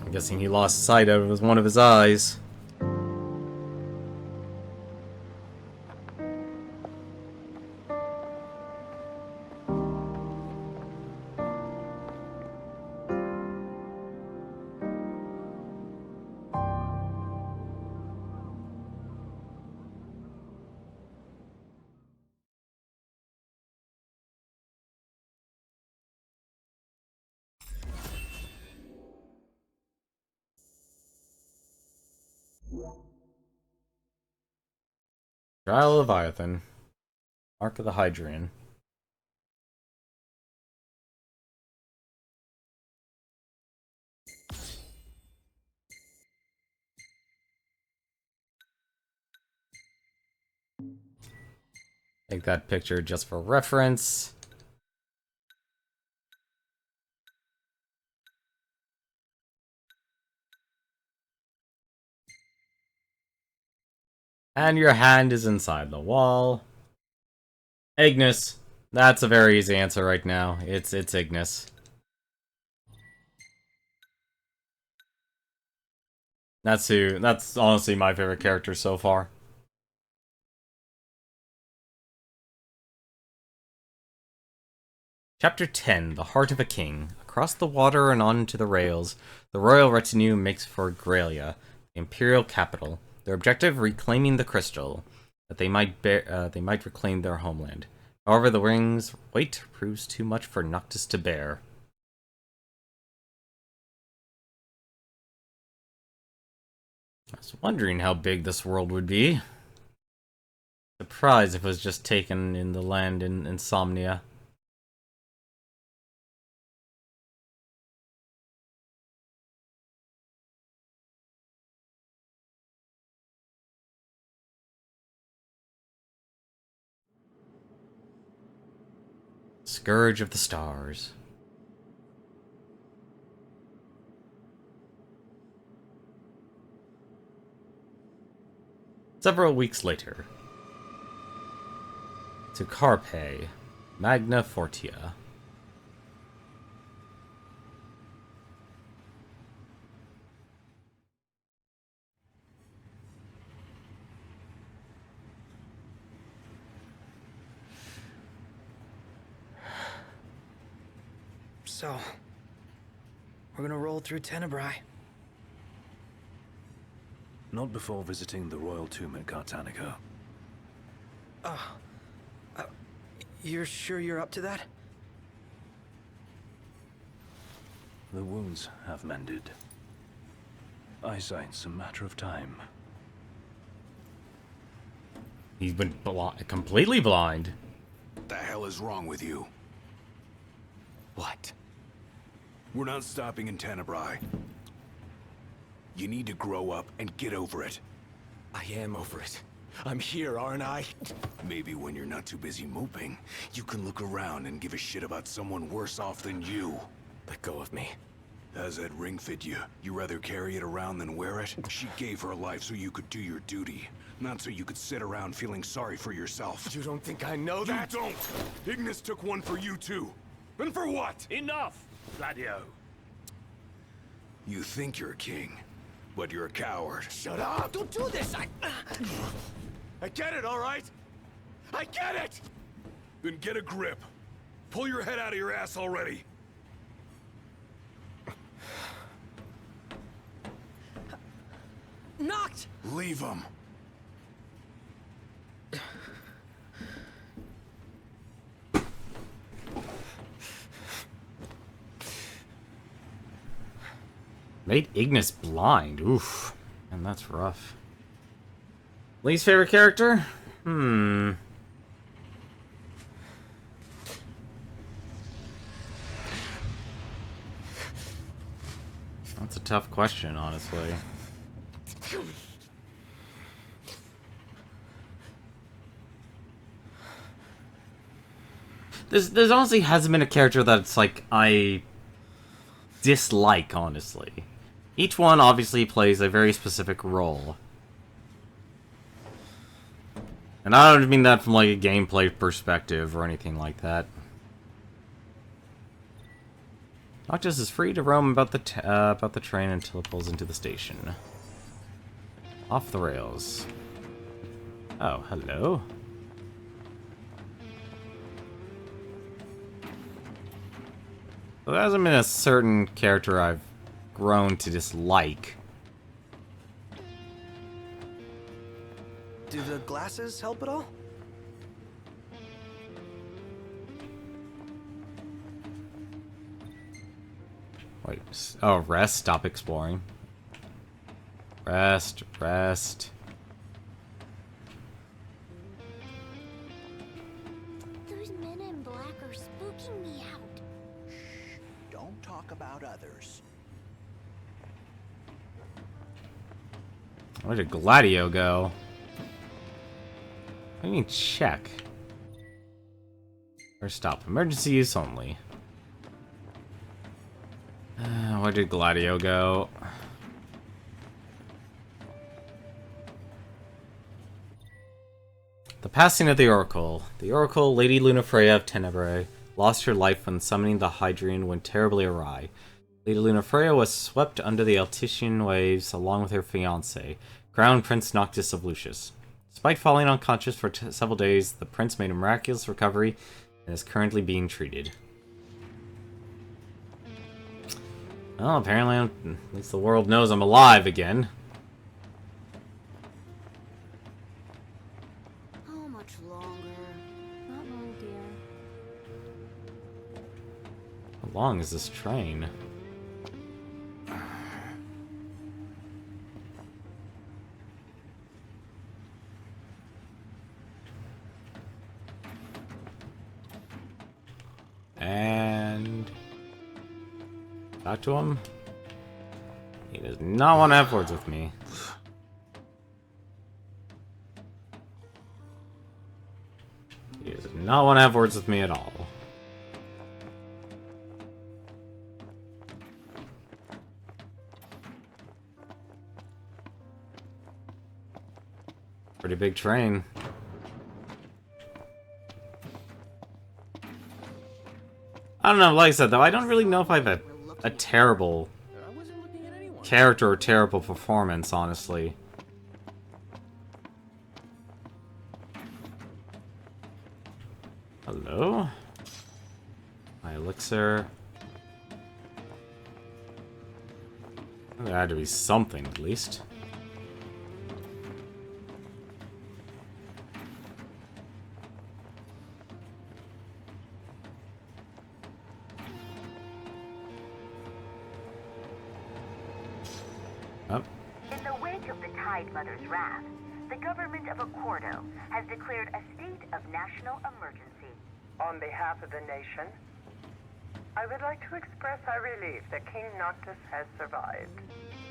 I'm guessing he lost sight out of one of his eyes. Trial of Leviathan. Mark of the Hydrian. Take that picture just for reference. And your hand is inside the wall. Ignis. That's a very easy answer right now. It's Ignis. That's honestly my favorite character so far. Chapter 10, The Heart of a King. Across the water and onto the rails, the royal retinue makes for Graelia, the imperial capital. Their objective, reclaiming the crystal, that they might reclaim their homeland. However, the ring's weight proves too much for Noctis to bear. I was wondering how big this world would be. Surprised if it was just taken in the land in Insomnia. Scourge of the Stars. Several weeks later. To Carpe, Magna Fortia. So, we're gonna roll through Tenebrai. Not before visiting the royal tomb at Cartanico. You're sure you're up to that? The wounds have mended. Eyesight's a matter of time. He's been completely blind. What the hell is wrong with you? What? We're not stopping in Tenebrai. You need to grow up and get over it. I am over it. I'm here, aren't I? Maybe when you're not too busy moping, you can look around and give a shit about someone worse off than you. Let go of me. How's that ring fit you? You rather carry it around than wear it? She gave her life so you could do your duty, not so you could sit around feeling sorry for yourself. You don't think I know that? You don't! Ignis took one for you too. And for what? Enough, Gladio. You think you're a king, but you're a coward. Shut up! Don't do this! I get it, all right? I get it! Then get a grip. Pull your head out of your ass already. Knocked! Leave him. Made Ignis blind. Oof. And that's rough. Least favorite character? That's a tough question, honestly. There's honestly hasn't been a character that's like I dislike, honestly. Each one obviously plays a very specific role. And I don't mean that from like a gameplay perspective or anything like that. Noctis is free to roam about the train until it pulls into the station. Off the rails. Oh, hello. So there hasn't been a certain character I've grown to dislike. Do the glasses help at all? Wait, oh, rest, stop exploring. Rest, rest. don't talk about others. Where did Gladio go? What do you mean check? Or stop. Emergency use only. Where did Gladio go? The passing of the Oracle. The Oracle, Lady Lunafreya of Tenebrae, lost her life when summoning the Hydrian went terribly awry. Lady Lunafreya was swept under the Altician waves along with her fiancé, Crown Prince Noctis of Lucius. Despite falling unconscious for several days, the prince made a miraculous recovery and is currently being treated. Well, apparently, at least the world knows I'm alive again. How much longer? Not long, dear. How long is this train? And talk to him. He does not want to have words with me. He does not want to have words with me at all. Pretty big train. I don't know, like I said, though, I don't really know if I have a terrible character or terrible performance, honestly. Hello? My elixir. There had to be something, at least. In the wake of the Tide Mother's wrath, the government of Accordo has declared a state of national emergency. On behalf of the nation, I would like to express our relief that King Noctis has survived.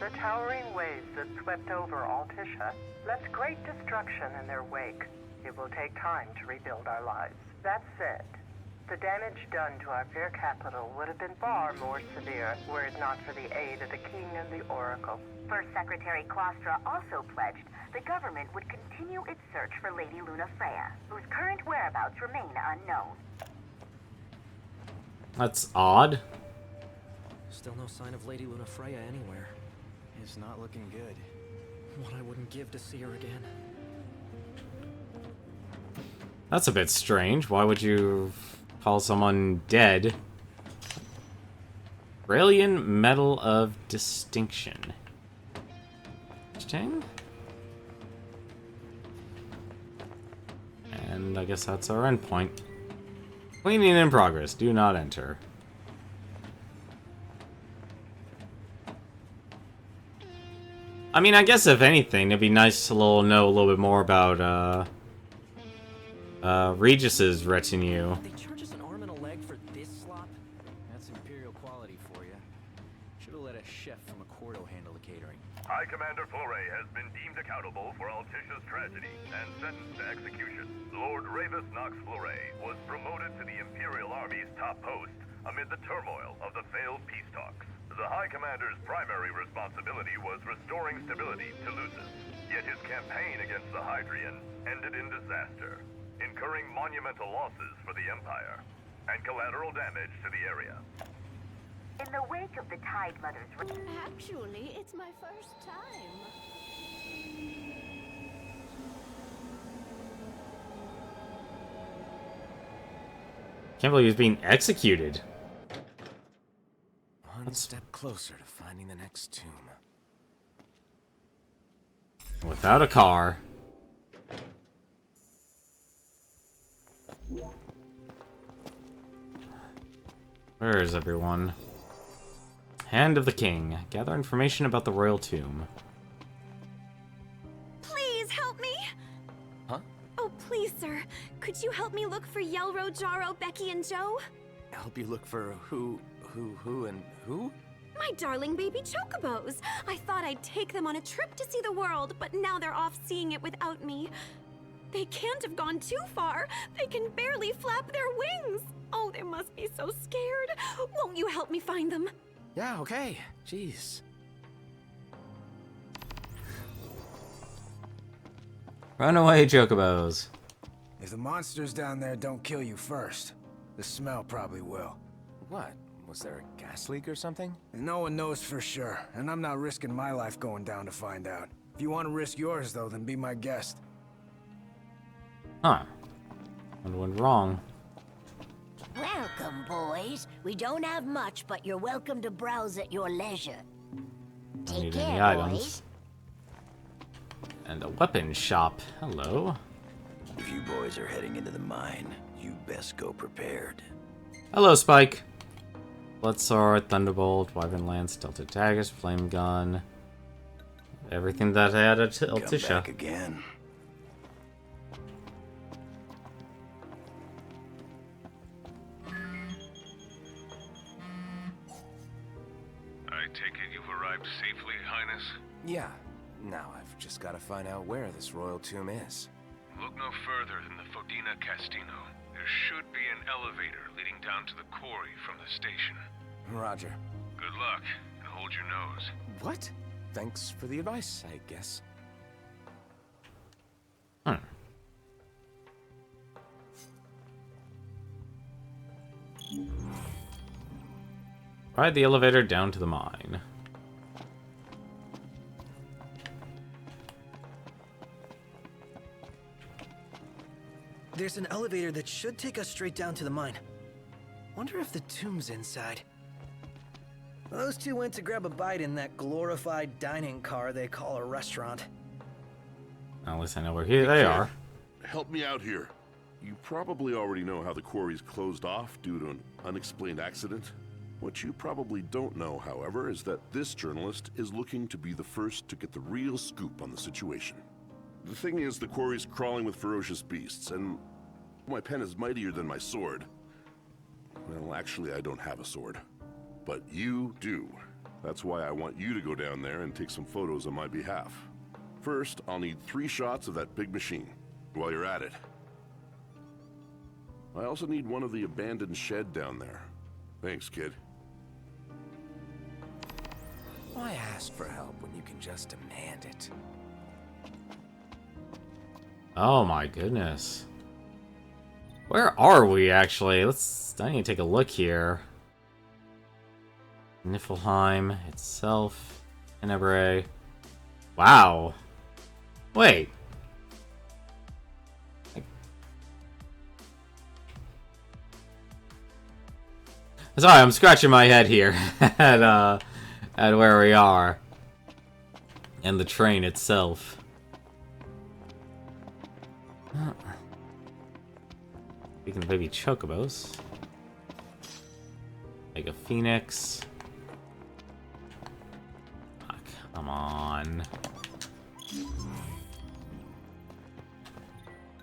The towering waves that swept over Altisha left great destruction in their wake. It will take time to rebuild our lives. That said, the damage done to our fair capital would have been far more severe were it not for the aid of the King and the Oracle. First Secretary Klostra also pledged the government would continue its search for Lady Lunafreya, whose current whereabouts remain unknown. That's odd. Still no sign of Lady Lunafreya anywhere. It's not looking good. What I wouldn't give to see her again. That's a bit strange. Why would you call someone dead? Brilliant Medal of Distinction. Interesting. And I guess that's our endpoint. Cleaning in progress. Do not enter. I mean, I guess if anything, it'd be nice to know a little bit more about, Regis's retinue. They charge us an arm and a leg for this slop? That's Imperial quality for you. Should've let a chef from Accordo handle the catering. High Commander Fleury has been deemed accountable for Altisha's tragedy and sentenced to execution. Lord Ravis Nox Fleury was promoted to the Imperial Army's top post amid the turmoil of the failed peace talks. The High Commander's primary responsibility was restoring stability to Lucis, yet his campaign against the Hydrian ended in disaster, incurring monumental losses for the Empire and collateral damage to the area. In the wake of the Tide Mother's... Actually, it's my first time. Can't believe he's being executed. One step closer to finding the next tomb. Without a car. Where is everyone? Hand of the King. Gather information about the royal tomb. Please help me! Huh? Oh, please, sir. Could you help me look for Yelro, Jaro, Becky, and Joe? Help you look for who Who? My darling baby chocobos! I thought I'd take them on a trip to see the world, but now they're off seeing it without me. They can't have gone too far. They can barely flap their wings. Oh, they must be so scared. Won't you help me find them? Yeah, okay. Jeez. Run away, chocobos. If the monsters down there don't kill you first, the smell probably will. What? Was there a gas leak or something? No one knows for sure, and I'm not risking my life going down to find out. If you want to risk yours, though, then be my guest. Huh. What went wrong? Welcome, boys. We don't have much, but you're welcome to browse at your leisure. Don't need Take any care, items. boys. And a weapon shop. Hello. If you boys are heading into the mine, you best go prepared. Hello, Spike. Blood Sword, Thunderbolt, Wyvern Lance, Delta Daggers, Flame Gun. Everything that I had at Altisha. Come back again. I take it you've arrived safely, Highness? Yeah. Now I've just got to find out where this royal tomb is. Look no further than the Fodina Castino. There should be an elevator leading down to the quarry from the station. Roger. Good luck, and hold your nose. What? Thanks for the advice, I guess. Ride the elevator down to the mine. There's an elevator that should take us straight down to the mine. Wonder if the tomb's inside. Those two went to grab a bite in that glorified dining car they call a restaurant. At least I know where they are. Help me out here. You probably already know how the quarry's closed off due to an unexplained accident. What you probably don't know, however, is that this journalist is looking to be the first to get the real scoop on the situation. The thing is, the quarry's crawling with ferocious beasts, and my pen is mightier than my sword. Well, actually, I don't have a sword. But you do. That's why I want you to go down there and take some photos on my behalf. First, I'll need 3 shots of that big machine, while you're at it. I also need one of the abandoned shed down there. Thanks, kid. Why ask for help when you can just demand it? Oh my goodness. Where are we actually? I need to take a look here. Niflheim itself. Tenebrae. Wow. Wait. Sorry, I'm scratching my head here at where we are. And the train itself. Speaking of baby chocobos. Like a phoenix. Oh, come on.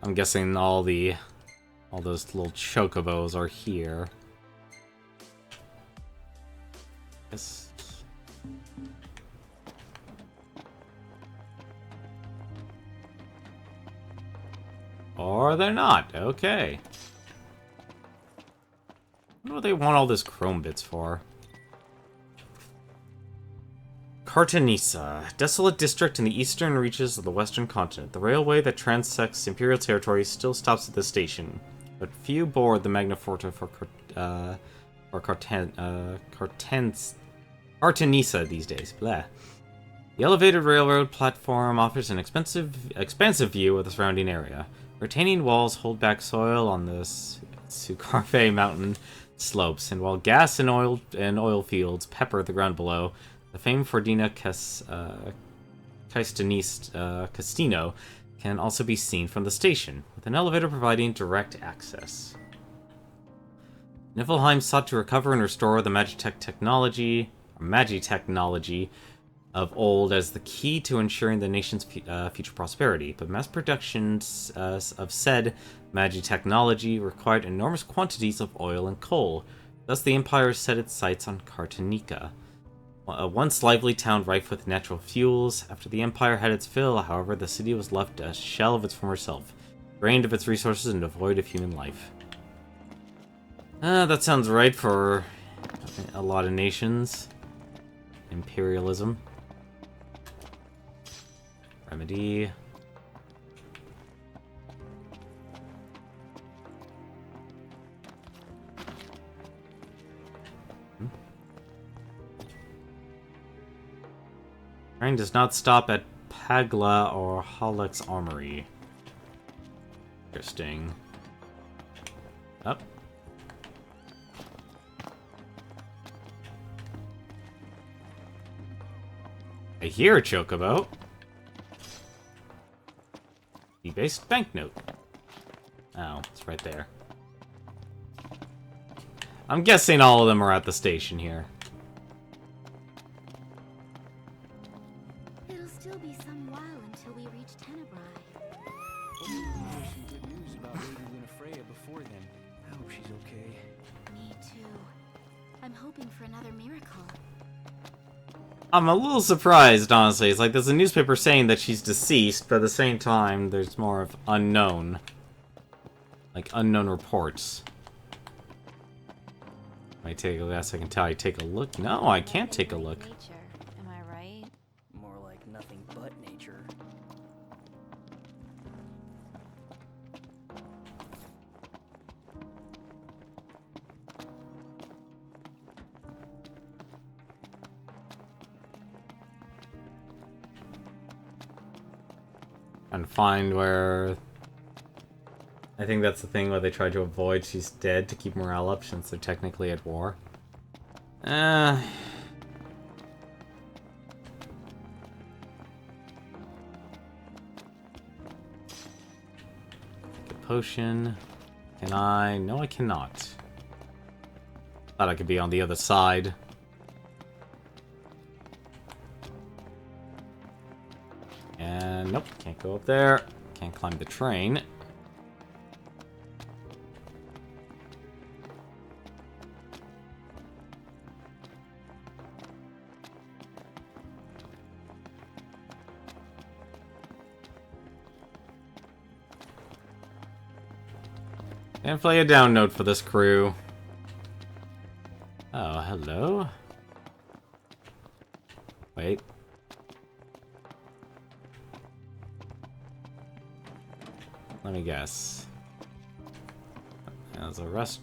I'm guessing all those little chocobos are here. Yes. Or they're not. Okay. What do they want all this chrome bits for? Cartanisa, desolate district in the eastern reaches of the western continent. The railway that transects imperial territory still stops at this station, but few board the Magna Forte for Cartanisa these days. Blah. The elevated railroad platform offers an expansive view of the surrounding area. Retaining walls hold back soil on the Sucarve mountain slopes, and while gas and oil fields pepper the ground below, the famed Fodina Castino can also be seen from the station, with an elevator providing direct access. Niflheim sought to recover and restore the Magitechnology of old as the key to ensuring the nation's future prosperity, but mass production of said Magitechnology required enormous quantities of oil and coal. Thus the Empire set its sights on Cartanica, a once lively town rife with natural fuels. After the Empire had its fill, however, the city was left a shell of its former self, drained of its resources and devoid of human life. That sounds right for a lot of nations. Imperialism. Remedy. Train does not stop at Pagla or Halleck's Armory. Interesting. Up. I hear a chocobo. Debased banknote. Oh, it's right there. I'm guessing all of them are at the station here. It'll still be some while until we reach Tenebrai. Hopefully we'll hear some good news about Lady Luna Freya before then. I hope she's okay. Me too. I'm hoping for another miracle. I'm a little surprised, honestly. It's like there's a newspaper saying that she's deceased, but at the same time, there's more of unknown. Like, unknown reports. Might take a last second till I take a look. No, I can't take a look. Nature, am I right? More like nothing but nature. And find where... I think that's the thing where they try to avoid she's dead to keep morale up since they're technically at war. The potion. Can I? No, I cannot. Thought I could be on the other side. And nope, can't go up there. Can't climb the train. And play a down note for this crew. Oh, hello? Wait. Let me guess. There's a rest.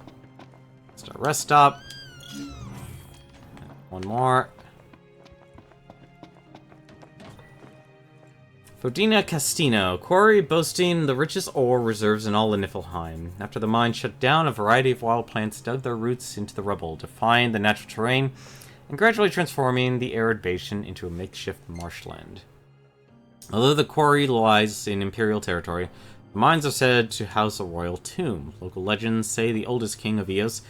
Just a rest stop. One more. Fodina Castino, quarry boasting the richest ore reserves in all of Niflheim. After the mine shut down, a variety of wild plants dug their roots into the rubble, defying the natural terrain, and gradually transforming the arid basin into a makeshift marshland. Although the quarry lies in Imperial territory, the mines are said to house a royal tomb. Local legends say the oldest king of Eos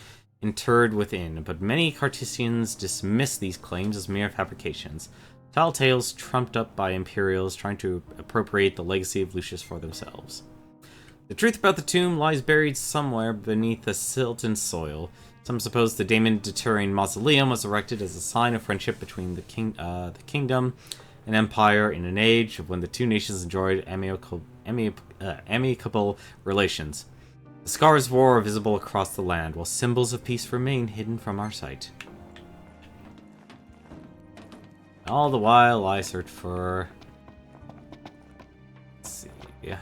interred within, but many Cartesians dismiss these claims as mere fabrications. Tall tales trumped up by Imperials trying to appropriate the legacy of Lucius for themselves. The truth about the tomb lies buried somewhere beneath the silt and soil. Some suppose the Daemon deterring mausoleum was erected as a sign of friendship between the kingdom and empire in an age when the two nations enjoyed amicable relations. The scars of war are visible across the land, while symbols of peace remain hidden from our sight. All the while, I search for... Let's see... Yeah.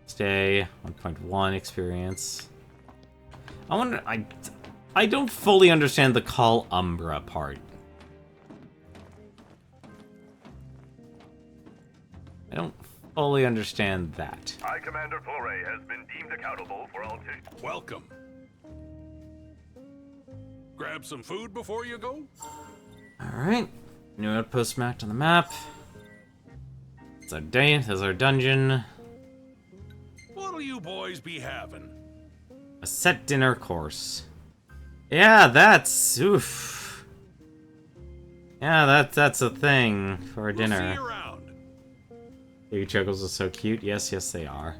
Stay. 1.1 experience. I wonder... I don't fully understand the Call Umbra part. I don't fully understand that. High Commander Flore has been deemed accountable for all... Welcome. Grab some food before you go? Alright. New outpost mapped on the map. It's our day. There's our dungeon. What'll you boys be having? A set dinner course. Yeah, that's... Oof. Yeah, that's a thing for a dinner. See you around. Baby chuckles are so cute. Yes, yes, they are.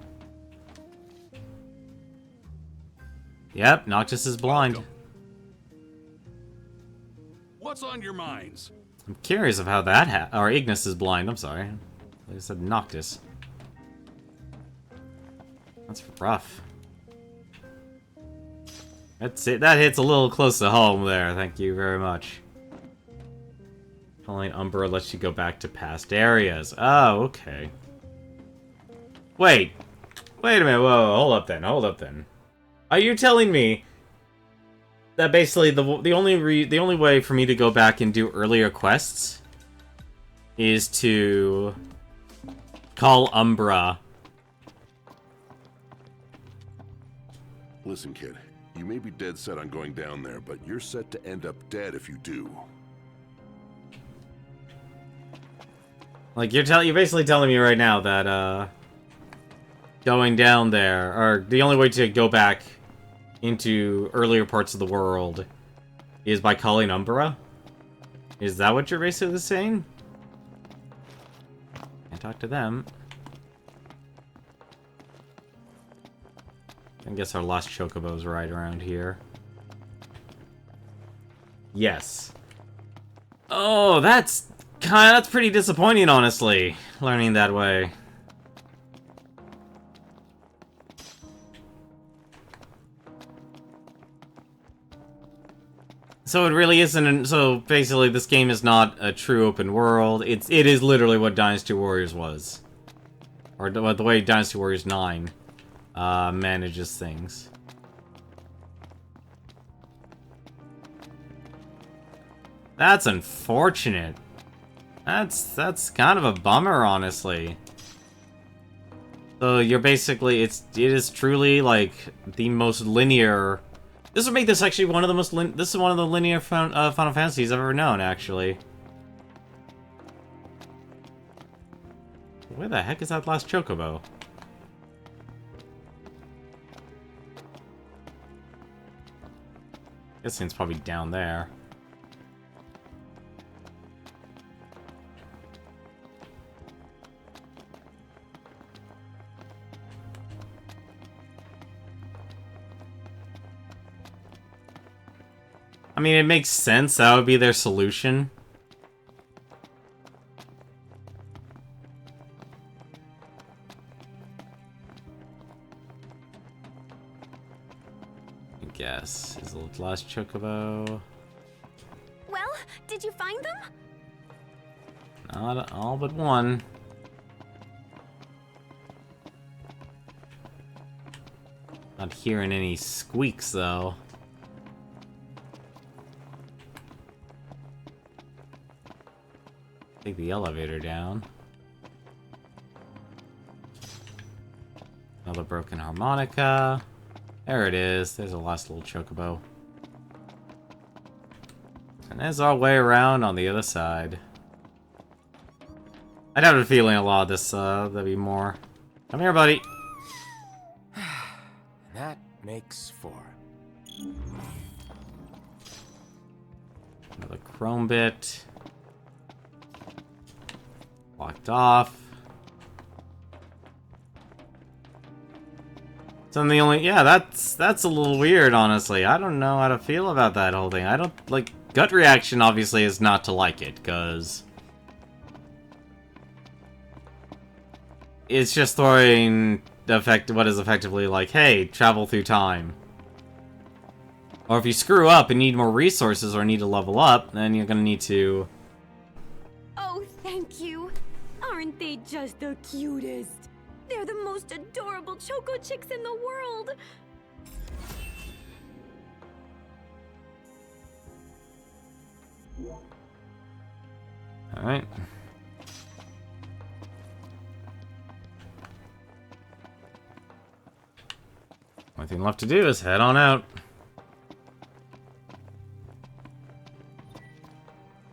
Yep, Noctis is blind. Welcome. What's on your minds? I'm curious of how that or Ignis is blind, I'm sorry. I said Noctis. That's rough. That's it. That hits a little close to home there, thank you very much. Calling Umbra lets you go back to past areas. Oh, okay. Wait a minute, whoa, hold up then. Are you telling me that basically the only way for me to go back and do earlier quests is to call Umbra? Listen, kid, you may be dead set on going down there, but you're set to end up dead if you do. Like, you're basically telling me right now that, going down there, or the only way to go back into earlier parts of the world is by calling Umbra? Is that what you're basically saying? Can't talk to them. I guess our last chocobo's right around here. Yes. Oh, that's pretty disappointing, honestly, learning that way. So it really isn't. So basically, this game is not a true open world. It is literally what Dynasty Warriors was, or the way Dynasty Warriors 9 manages things. That's unfortunate. That's kind of a bummer, honestly. So you're basically it is truly like the most linear. This would make this actually one of the most this is one of the linear Final Fantasies I've ever known, actually. Where the heck is that last chocobo? This thing's probably down there. I mean, it makes sense. That would be their solution. I guess. Is the last chocobo? Well, did you find them? Not all but one. Not hearing any squeaks, though. Take the elevator down. Another broken harmonica. There it is. There's the last little chocobo. And there's our way around on the other side. I'd have a feeling a lot of this, there'll be more. Come here, buddy. That makes 4. Another chrome bit. Locked off. So the only that's a little weird, honestly. I don't know how to feel about that whole thing. I don't like gut reaction obviously is not to like it, because it's just throwing what is effectively like, hey, travel through time. Or if you screw up and need more resources or need to level up, then you're gonna need to. Oh, thank you. Aren't they just the cutest? They're the most adorable choco chicks in the world. All right. Only thing left to do is head on out.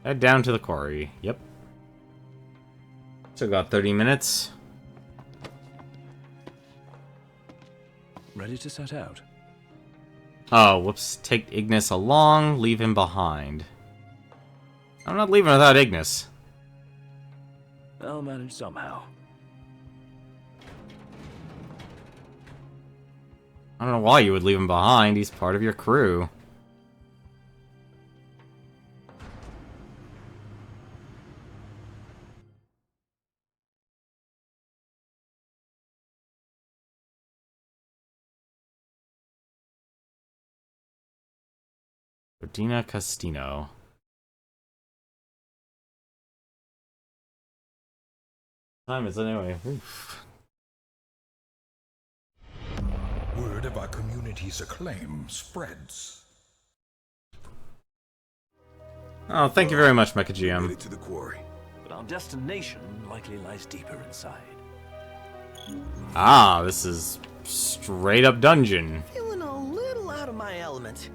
Head down to the quarry. Yep. So got 30 minutes. Ready to set out? Oh, whoops. Take Ignis along, leave him behind. I'm not leaving without Ignis. I'll manage somehow. I don't know why you would leave him behind. He's part of your crew. Rodina Castino. Time is it anyway? Oof. Word of our community's acclaim spreads. Oh, thank you very much, Mecha GM. Made it to the quarry. But our destination likely lies deeper inside. Ah, this is straight up dungeon. Feeling a little out of my element.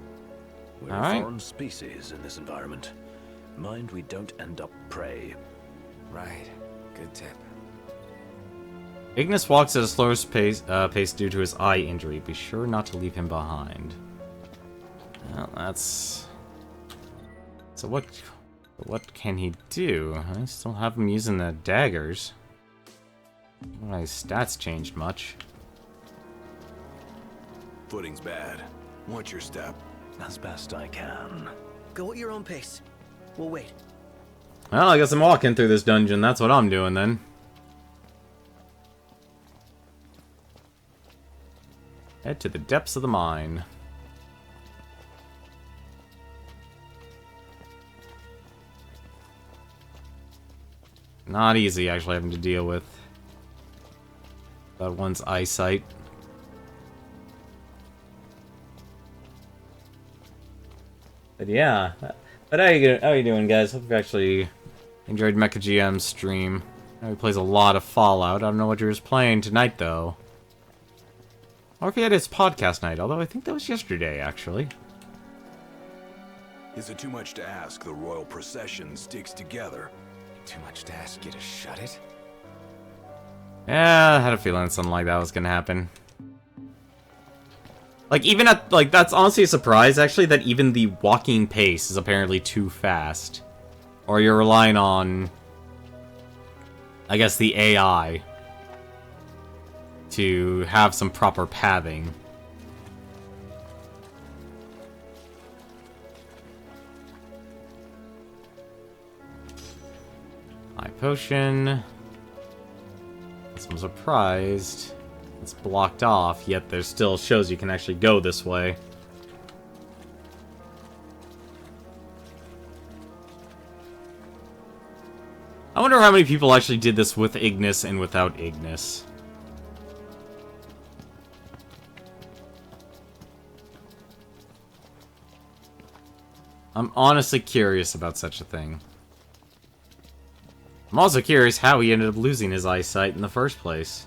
We're All a right. foreign species in this environment. Mind we don't end up prey. Right. Good tip. Ignis walks at a slower pace due to his eye injury. Be sure not to leave him behind. Well, that's... So what can he do? I still have him using the daggers. Well, his stats changed much. Footing's bad. Watch your step. As best I can. Go at your own pace. We'll wait. Well, I guess I'm walking through this dungeon. That's what I'm doing then. Head to the depths of the mine. Not easy, actually, having to deal with that one's eyesight. But yeah, but how you doing, guys? Hope you've actually enjoyed Mecha GM's stream. I know he plays a lot of Fallout. I don't know what you're just playing tonight, though. Or if he had his podcast night, although I think that was yesterday, actually. Is it too much to ask the royal procession sticks together? Too much to ask you to shut it? Yeah, I had a feeling something like that was gonna happen. Like, even at, like, that's honestly a surprise, actually, that even the walking pace is apparently too fast. Or you're relying on, I guess, the AI to have some proper pathing. Eye potion. I'm surprised it's blocked off, yet there still shows you can actually go this way. I wonder how many people actually did this with Ignis and without Ignis. I'm honestly curious about such a thing. I'm also curious how he ended up losing his eyesight in the first place.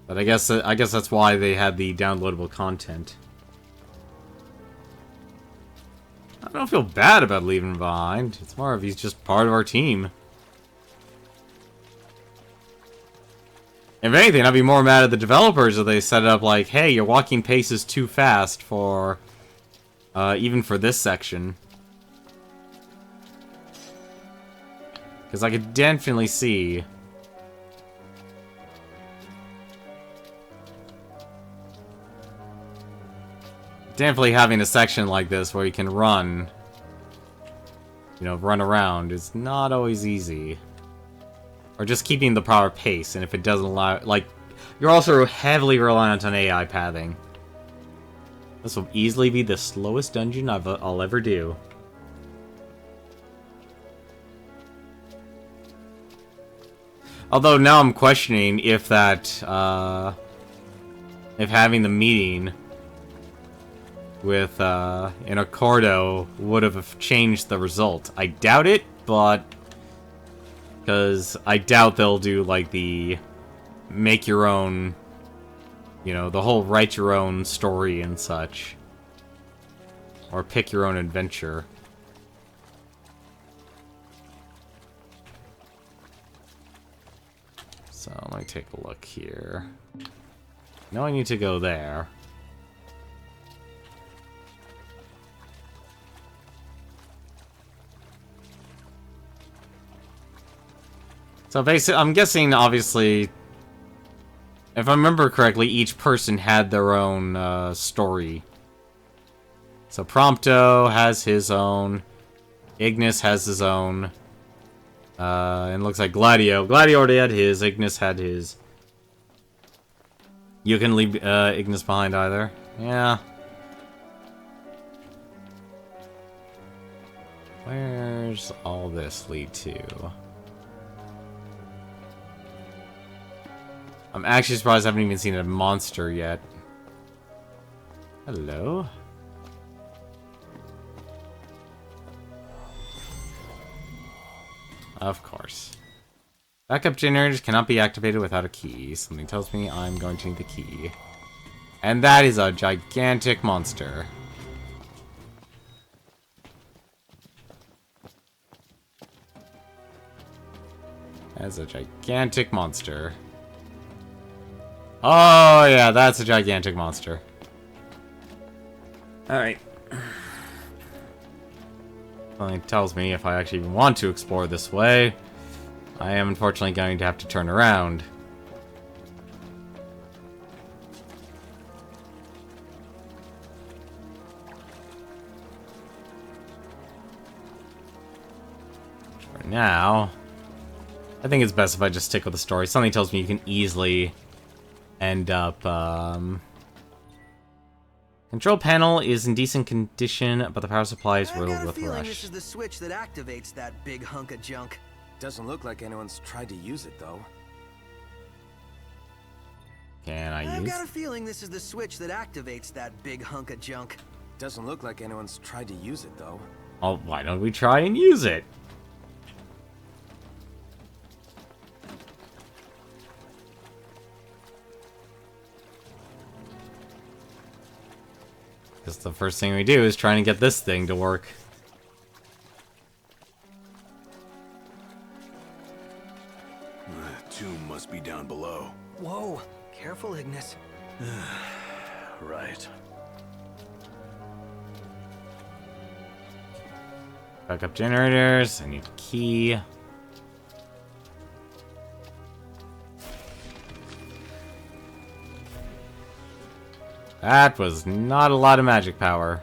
But I guess that's why they had the downloadable content. I don't feel bad about leaving him behind. It's more of he's just part of our team. If anything, I'd be more mad at the developers if they set it up like, hey, your walking pace is too fast for... even for this section. Because I could definitely see... Definitely having a section like this where you can run... You know, run around is not always easy. Or just keeping the proper pace, and if it doesn't allow... Like, you're also heavily reliant on AI pathing. This will easily be the slowest dungeon I'll ever do. Although now I'm questioning if that, if having the meeting with, Inacordo would have changed the result. I doubt it, but... Because I doubt they'll do, like, the... Make your own... You know, the whole write your own story and such. Or pick your own adventure. So, let me take a look here. Now I need to go there. So basically, I'm guessing, obviously, if I remember correctly, each person had their own story. So Prompto has his own. Ignis has his own. And it looks like Gladio already had his. Ignis had his. You can leave Ignis behind either. Yeah. Where's all this lead to? I'm actually surprised I haven't even seen a monster yet. Hello? Of course. Backup generators cannot be activated without a key. Something tells me I'm going to need the key. And that is a gigantic monster. That's a gigantic monster. Oh, yeah, that's a gigantic monster. Alright. Well, it tells me if I actually want to explore this way, I am unfortunately going to have to turn around. For now, I think it's best if I just stick with the story. Something tells me you can easily end up, Control panel is in decent condition, but the power supply is riddled with rust. This is the switch that activates that big hunk of junk. Doesn't look like anyone's tried to use it, though. Can I use? I've got a feeling this is the switch that activates that big hunk of junk. Doesn't look like anyone's tried to use it, though. Oh, why don't we try and use it? Because the first thing we do is trying to get this thing to work. The tomb must be down below. Whoa, careful, Ignis. Right. Backup generators. I need a key. That was not a lot of magic power.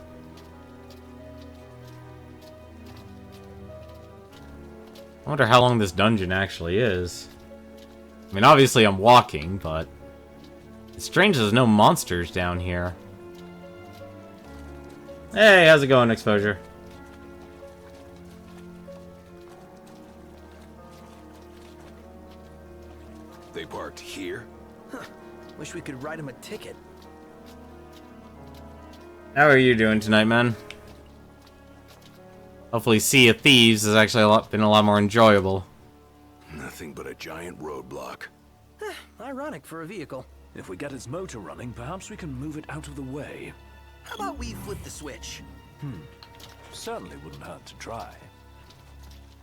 I wonder how long this dungeon actually is. I mean, obviously I'm walking, but it's strange there's no monsters down here. Hey, how's it going, Exposure? They parked here? Huh. Wish we could write him a ticket. How are you doing tonight, man? Hopefully Sea of Thieves has actually been a lot more enjoyable. Nothing but a giant roadblock. Ironic for a vehicle. If we get its motor running, perhaps we can move it out of the way. How about we flip the switch? Certainly wouldn't hurt to try.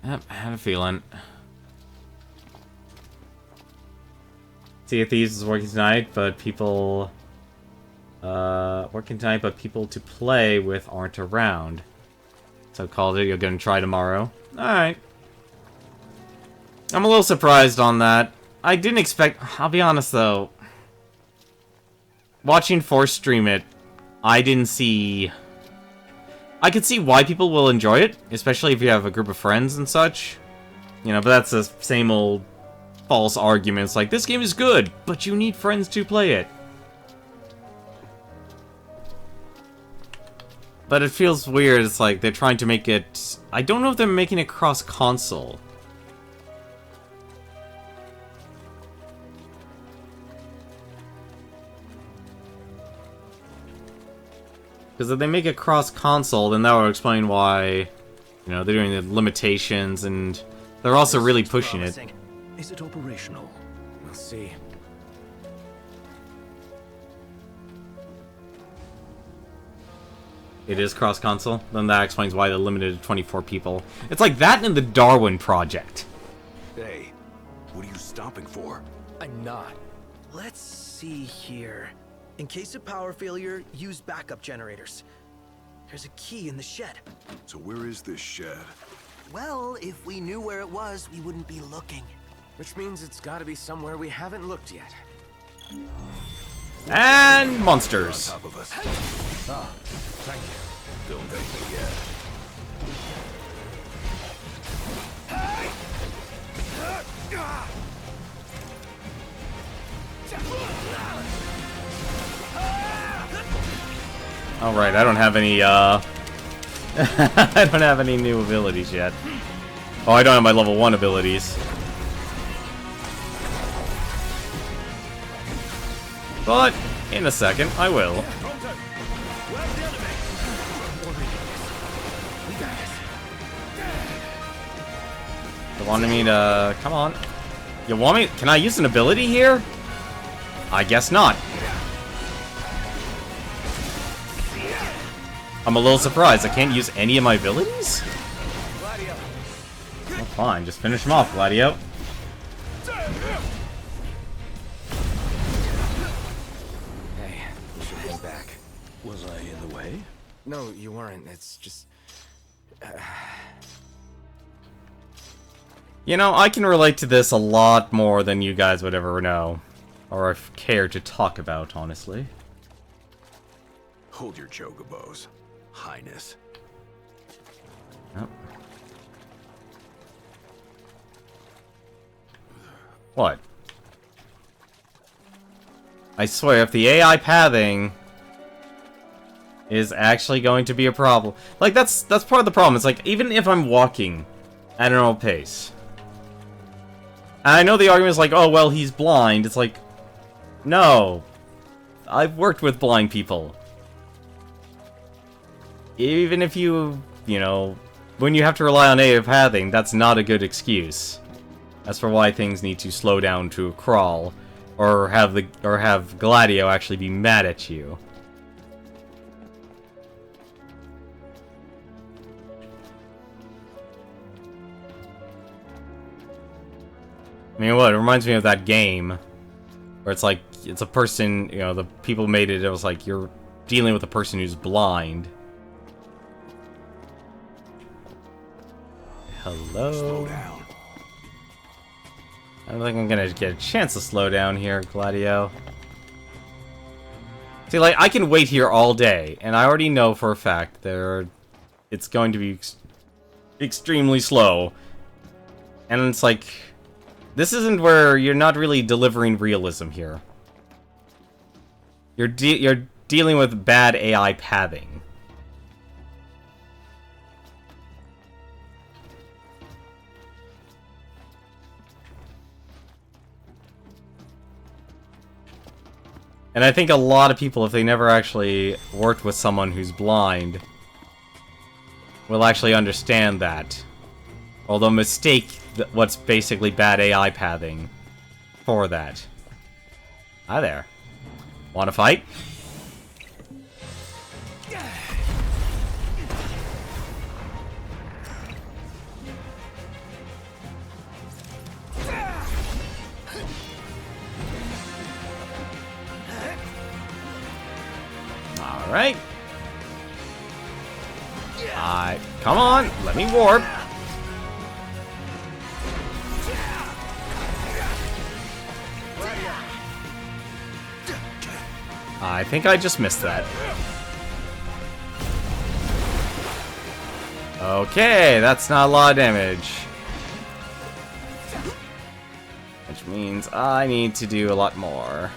Yep, I had a feeling. Sea of Thieves is working tonight, but people... working tonight, but people to play with aren't around. So called it, you're gonna try tomorrow. Alright. I'm a little surprised on that. I didn't expect... I'll be honest, though. Watching Force stream it, I didn't see... I could see why people will enjoy it, especially if you have a group of friends and such. You know, but that's the same old false arguments, like, this game is good, but you need friends to play it. But it feels weird, it's like they're trying to make it... I don't know if they're making it cross-console. Because if they make it cross-console, then that would explain why, you know, they're doing the limitations, and they're also really pushing it. Is it operational? We'll see. It is cross-console? Then that explains why they're limited to 24 people. It's like that in the Darwin Project. Hey, what are you stopping for? I'm not. Let's see here. In case of power failure, use backup generators. There's a key in the shed. So where is this shed? Well, if we knew where it was, we wouldn't be looking. Which means it's gotta be somewhere we haven't looked yet. And monsters. On top of us. Ah, thank you. Don't thank me yet. Alright, I don't have any, I don't have any new abilities yet. Oh, I don't have my level 1 abilities. But, in a second, I will. You wanted me to... Come on. You want me... Can I use an ability here? I guess not. I'm a little surprised. I can't use any of my abilities? Well, fine. Just finish him off, Gladio. Hey, we should head back. Was I in the way? No, you weren't. It's just... You know, I can relate to this a lot more than you guys would ever know. Or care to talk about, honestly. Hold your chocobos, Highness. Oh. What? I swear, if the AI pathing is actually going to be a problem... Like, that's part of the problem. It's like, even if I'm walking at a normal pace... And I know the argument is like, oh, well, he's blind. It's like, no. I've worked with blind people. Even if you know, when you have to rely on AI pathing, that's not a good excuse. As for why things need to slow down to a crawl, or have Gladio actually be mad at you. I mean, what? It reminds me of that game where it's like, it's a person, you know, the people made it, it was like, you're dealing with a person who's blind. Hello? Slow down. I don't think I'm gonna get a chance to slow down here, Gladio. See, like, I can wait here all day, and I already know for a fact it's going to be extremely slow. And it's like... This isn't where you're not really delivering realism here. You're dealing with bad AI pathing. And I think a lot of people, if they never actually worked with someone who's blind, will actually understand that. Although mistake what's basically bad AI pathing for that. Hi there. Wanna fight? Alright. Come on, let me warp. I think I just missed that. Okay, that's not a lot of damage. Which means I need to do a lot more.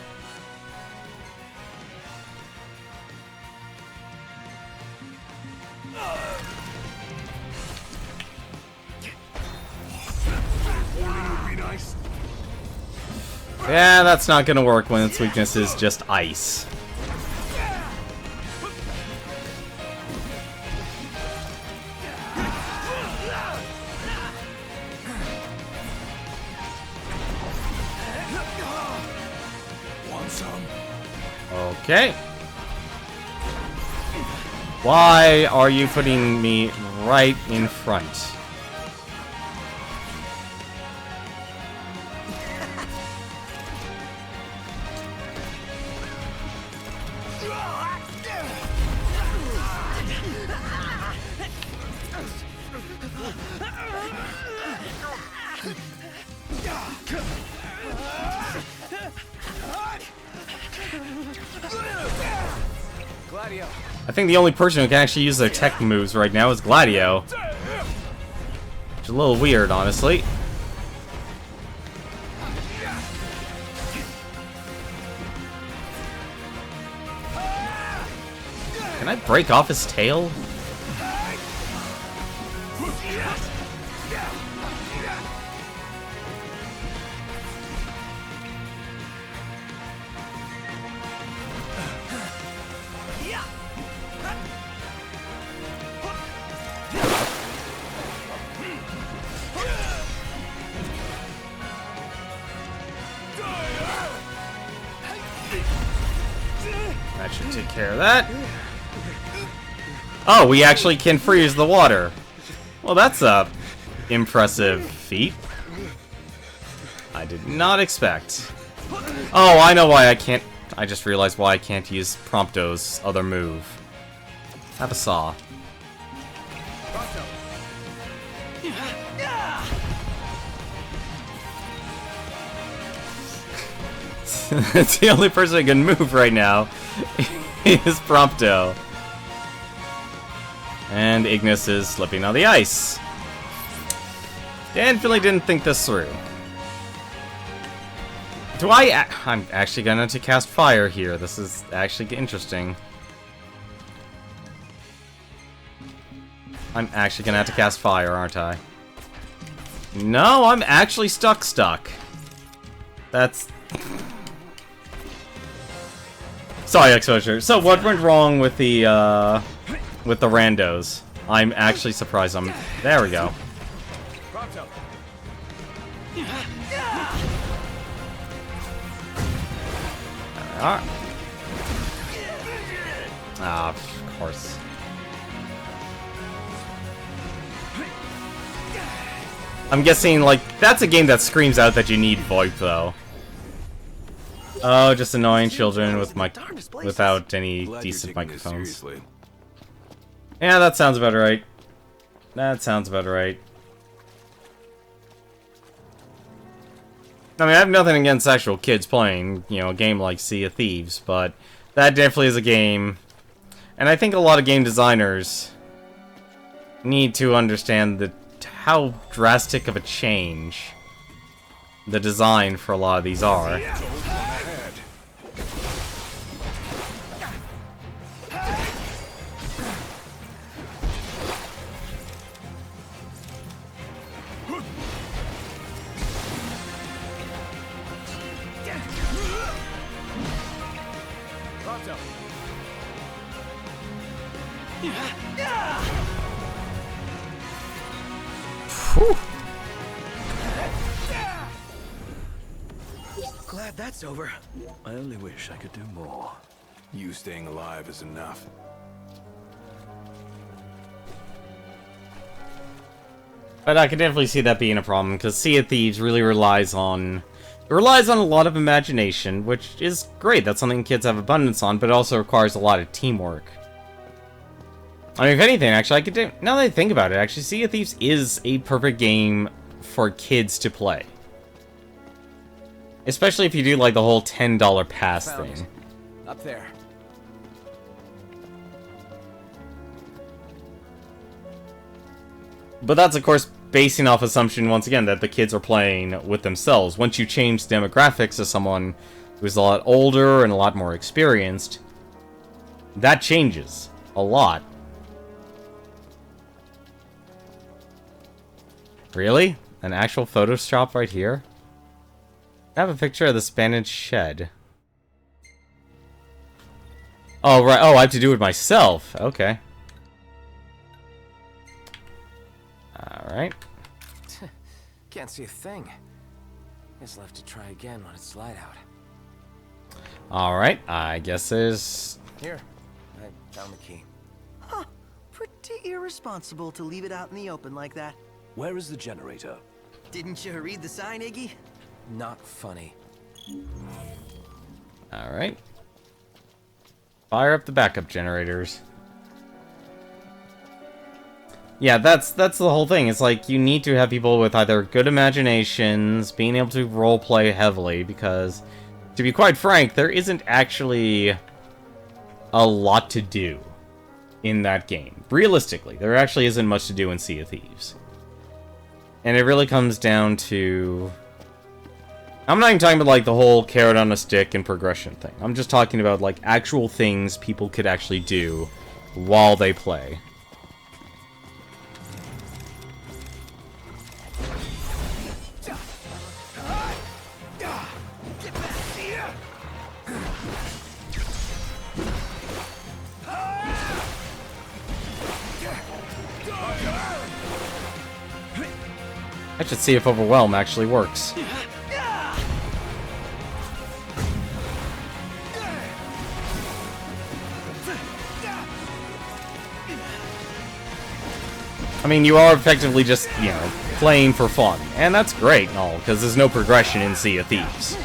Yeah, that's not gonna work when its weakness is just ice. Want some? Okay. Why are you putting me right in front? Gladio. I think the only person who can actually use their tech moves right now is Gladio. Which is a little weird, honestly. Can I break off his tail? That should take care of that. Oh, we actually can freeze the water. Well, that's a impressive feat. I did not expect. Oh, I know why I can't. I just realized why I can't use Prompto's other move. Have a saw. It's the only person who can move right now is Prompto. And Ignis is slipping on the ice. Definitely didn't think this through. I'm actually gonna have to cast fire here. This is actually interesting. I'm actually gonna have to cast fire, aren't I? No, I'm actually stuck. That's... Sorry, Exposure. So what went wrong with the randos? I'm actually surprised I'm... There we go. Alright. Ah, of course. I'm guessing, like, that's a game that screams out that you need VoIP, though. Oh, just annoying children with without any decent microphones. Yeah, that sounds about right. That sounds about right. I mean, I have nothing against actual kids playing, you know, a game like Sea of Thieves, but that definitely is a game. And I think a lot of game designers need to understand how drastic of a change the design for a lot of these are. Whew. Glad that's over. I only wish I could do more. You staying alive is enough. But I can definitely see that being a problem, because Sea of Thieves really relies on a lot of imagination, which is great. That's something kids have abundance on, but it also requires a lot of teamwork. I mean, if anything, actually, now that I think about it, actually, Sea of Thieves is a perfect game for kids to play. Especially if you do, like, the whole $10 pass thing. Up there. But that's, of course, basing off assumption, once again, that the kids are playing with themselves. Once you change demographics to someone who's a lot older and a lot more experienced, that changes a lot. Really? An actual Photoshop right here? I have a picture of the Spanish shed. Oh, right. Oh, I have to do it myself. Okay. Alright. Can't see a thing. Guess I'll have to try again when it's light out. Alright, I guess there's... Here, I found the key. Huh. Pretty irresponsible to leave it out in the open like that. Where is the generator? Didn't you read the sign, Iggy? Not funny. Alright. Fire up the backup generators. Yeah, that's the whole thing. It's like, you need to have people with either good imaginations, being able to roleplay heavily, because, to be quite frank, there isn't actually a lot to do in that game. Realistically, there actually isn't much to do in Sea of Thieves. And it really comes down to... I'm not even talking about, like, the whole carrot on a stick and progression thing. I'm just talking about, like, actual things people could actually do while they play. I should see if Overwhelm actually works. I mean, you are effectively just, you know, playing for fun. And that's great and all, because there's no progression in Sea of Thieves.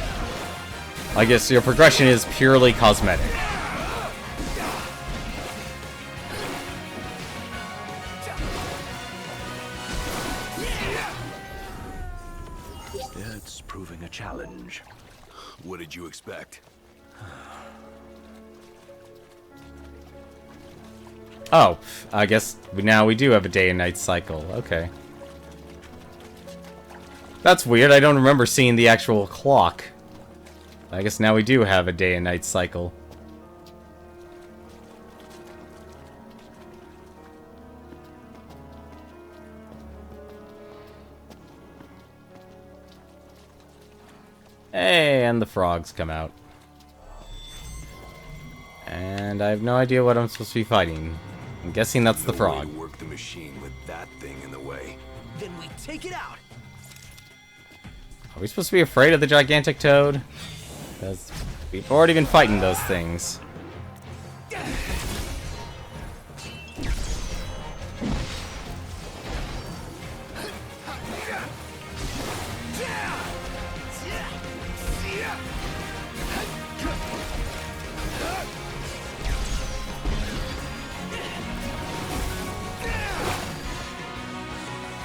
I guess your progression is purely cosmetic. It's proving a challenge. What did you expect? Oh, I guess now we do have a day and night cycle. Okay. That's weird. I don't remember seeing the actual clock. I guess now we do have a day and night cycle. Hey, and the frogs come out. And I have no idea what I'm supposed to be fighting. I'm guessing that's the frog. Work the machine with that thing in the way. Then we take it out. Are we supposed to be afraid of the gigantic toad? Because we've already been fighting those things.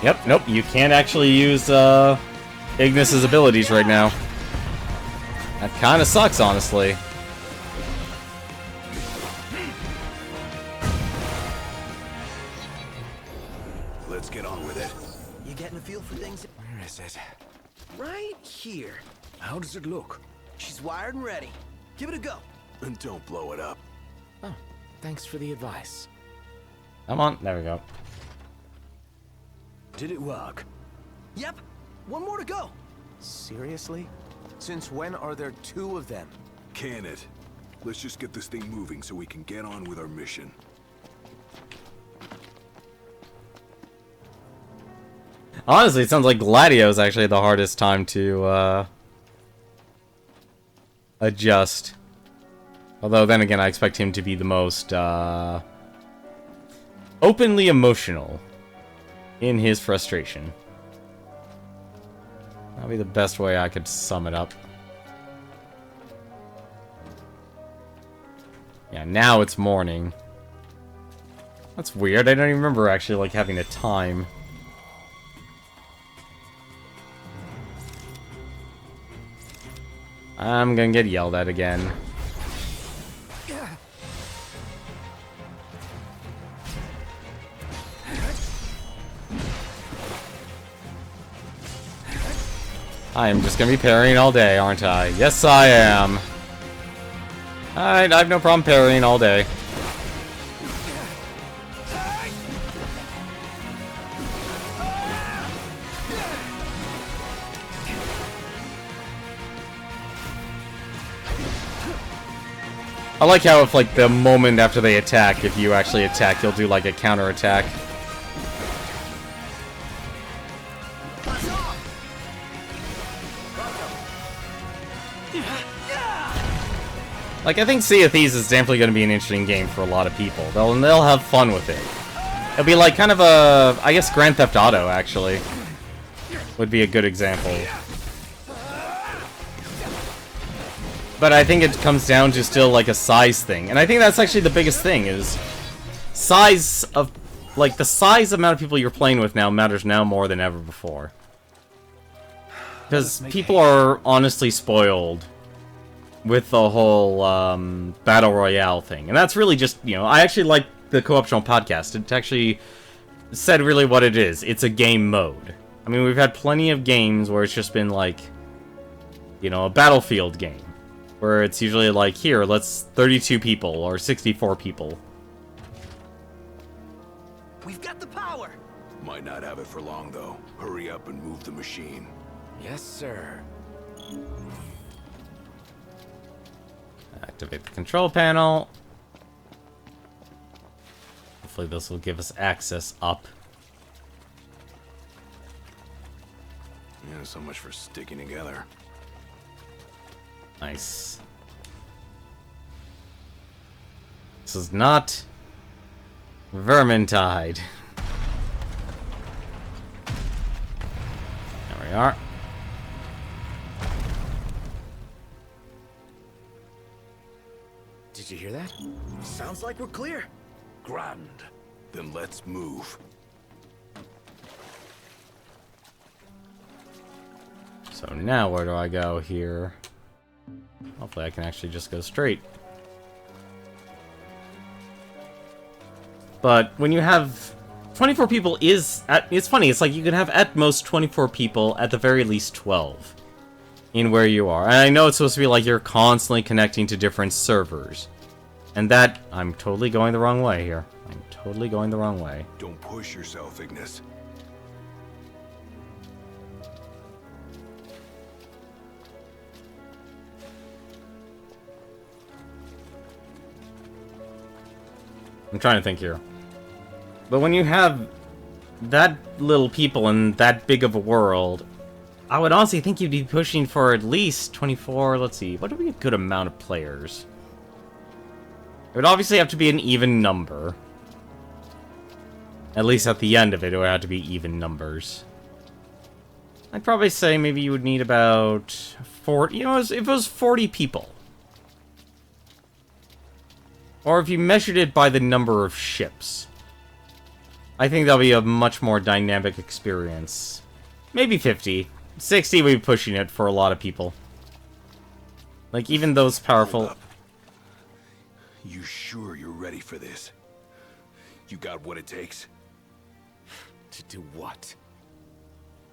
Yep, nope, you can't actually use Ignis's abilities right now. That kind of sucks, honestly. Let's get on with it. You getting a feel for things? Where is it? Right here. How does it look? She's wired and ready. Give it a go. And don't blow it up. Oh, thanks for the advice. Come on, there we go. Did it work? Yep. One more to go. Seriously? Since when are there two of them? Can it? Let's just get this thing moving so we can get on with our mission. Honestly, it sounds like Gladio's actually the hardest time to adjust. Although then again, I expect him to be the most openly emotional in his frustration. That'll be the best way I could sum it up. Yeah, now it's morning. That's weird. I don't even remember actually like having a time. I'm gonna get yelled at again. I am just gonna be parrying all day, aren't I? Yes, I am. Alright, I have no problem parrying all day. I like how if, like, the moment after they attack, if you actually attack, you'll do, like, a counter-attack. Like, I think Sea of Thieves is definitely going to be an interesting game for a lot of people. They'll have fun with it. It'll be like kind of a... I guess Grand Theft Auto, actually, would be a good example. But I think it comes down to still, like, a size thing. And I think that's actually the biggest thing, is size of... Like, the size amount of people you're playing with now matters now more than ever before. Because people are honestly spoiled with the whole Battle Royale thing. And that's really just, you know, I actually like the Co-optional podcast. It actually said really what it is. It's a game mode. I mean, we've had plenty of games where it's just been like, you know, a Battlefield game. Where it's usually like, here, let's 32 people or 64 people. We've got the power! Might not have it for long, though. Hurry up and move the machine. Yes, sir. Activate the control panel. Hopefully this will give us access up. Yeah, so much for sticking together. Nice. This is not Vermintide. There we are. Did you hear that? Sounds like we're clear. Grand. Then let's move. So now where do I go here? Hopefully I can actually just go straight. But when you have 24 people it's funny, it's like you can have at most 24 people, at the very least 12 in where you are. And I know it's supposed to be like you're constantly connecting to different servers. And that, I'm totally going the wrong way here. I'm totally going the wrong way. Don't push yourself, Ignis. I'm trying to think here. But when you have that little people in that big of a world, I would honestly think you'd be pushing for at least 24, let's see, what would be a good amount of players? It would obviously have to be an even number. At least at the end of it, it would have to be even numbers. I'd probably say maybe you would need about 40, you know, if it was 40 people. Or if you measured it by the number of ships. I think that'll be a much more dynamic experience. Maybe 50. 60 would be pushing it for a lot of people. Like, even those powerful... You sure you're ready for this? You got what it takes? To do what?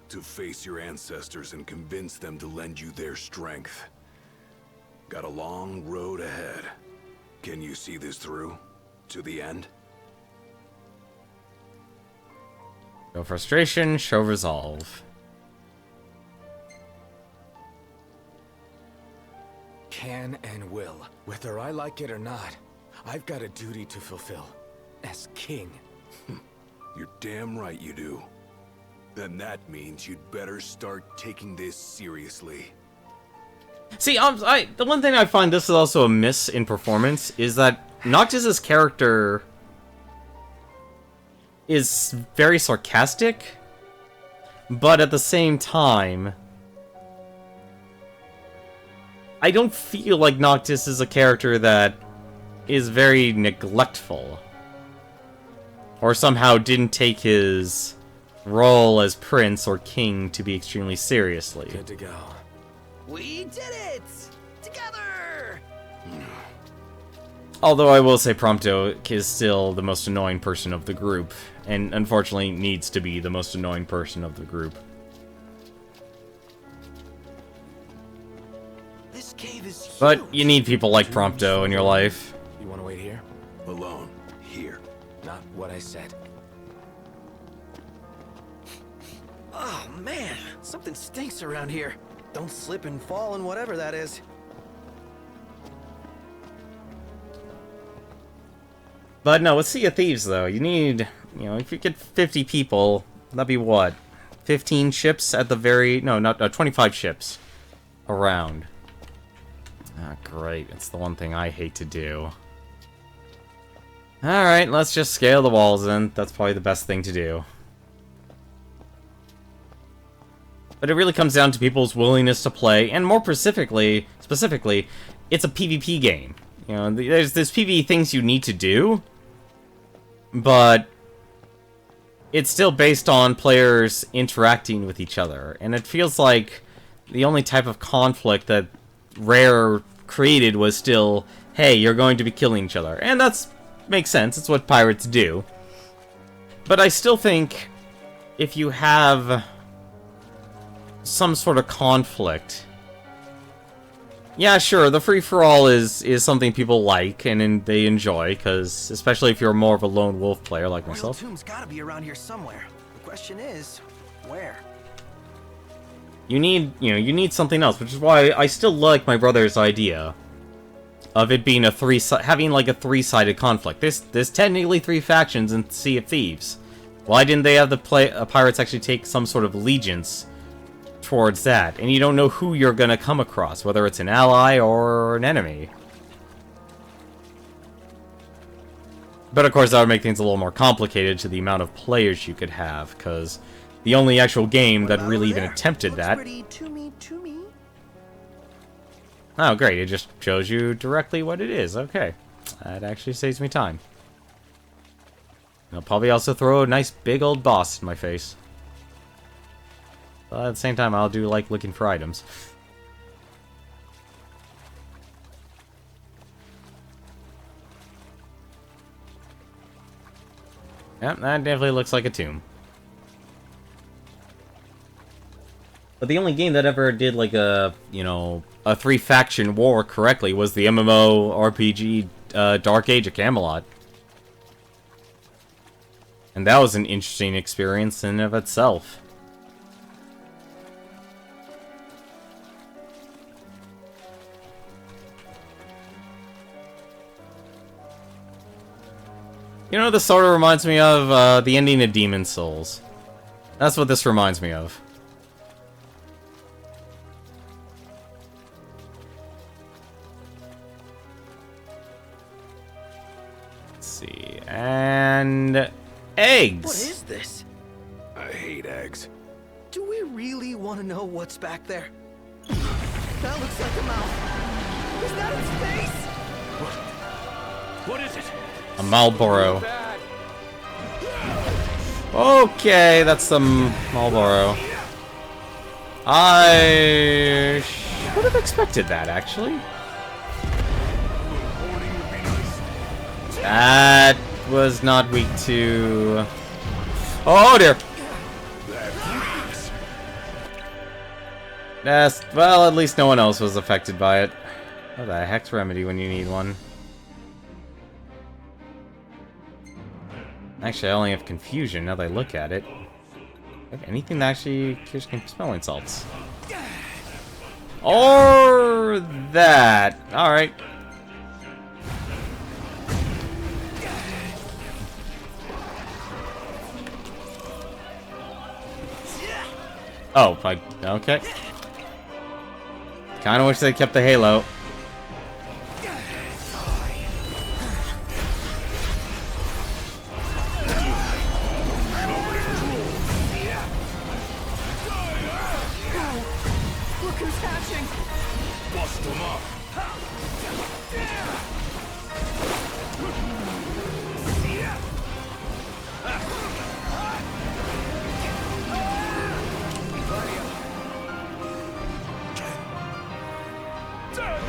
To face your ancestors and convince them to lend you their strength. Got a long road ahead. Can you see this through? To the end? No frustration, show resolve. Can and will. Whether I like it or not, I've got a duty to fulfill. As king. You're damn right you do. Then that means you'd better start taking this seriously. See, the one thing I find this is also a miss in performance is that Noctis's character is very sarcastic, but at the same time, I don't feel like Noctis is a character that is very neglectful, or somehow didn't take his role as prince or king to be extremely seriously. Good to go. We did it! Together! Although I will say Prompto is still the most annoying person of the group, and unfortunately needs to be the most annoying person of the group. This cave is huge. But you need people like Prompto in your life. You want to wait here? Alone. Here. Not what I said. Oh, man. Something stinks around here. Don't slip and fall and whatever that is. But no, with Sea of Thieves, though, you need, you know, if you get 50 people, that'd be what? 15 ships at the very... No, not 25 ships around. Ah, great. It's the one thing I hate to do. Alright, let's just scale the walls in. That's probably the best thing to do. But it really comes down to people's willingness to play, and more specifically, it's a PvP game. You know, there's PvE things you need to do, but it's still based on players interacting with each other. And it feels like the only type of conflict that Rare created was still, hey, you're going to be killing each other. And that's makes sense. It's what pirates do. But I still think if you have some sort of conflict, yeah, sure, the free-for-all is something people like and they enjoy, because especially if you're more of a lone wolf player like myself. Royal Tomb's gotta be around here somewhere. The question is, where? You need something else, which is why I still like my brother's idea of it being having like a three-sided conflict. There's technically 3 factions in Sea of Thieves. Why didn't they have the pirates actually take some sort of allegiance towards that? And you don't know who you're gonna come across, whether it's an ally or an enemy. But of course that would make things a little more complicated to the amount of players you could have, because the only actual game that really even attempted that... Oh, great. It just shows you directly what it is. Okay. That actually saves me time. I'll probably also throw a nice big old boss in my face. But at the same time, I'll do like looking for items. Yep, that definitely looks like a tomb. But the only game that ever did like a, a 3-faction war correctly was the MMORPG Dark Age of Camelot. And that was an interesting experience in and of itself. This sort of reminds me of the ending of Demon's Souls. That's what this reminds me of. Let's see, and eggs. What is this? I hate eggs. Do we really want to know what's back there? That looks like a mouth. Is that its face? What is it? A Marlboro. Okay, that's some Marlboro. I would have expected that, actually. That was not weak to... Oh, dear! Yes, well, at least no one else was affected by it. What the heck's remedy when you need one? Actually, I only have confusion now that I look at it. Like anything that actually cures smelling salts. Or that. Alright. Oh, okay. Kinda wish they kept the halo.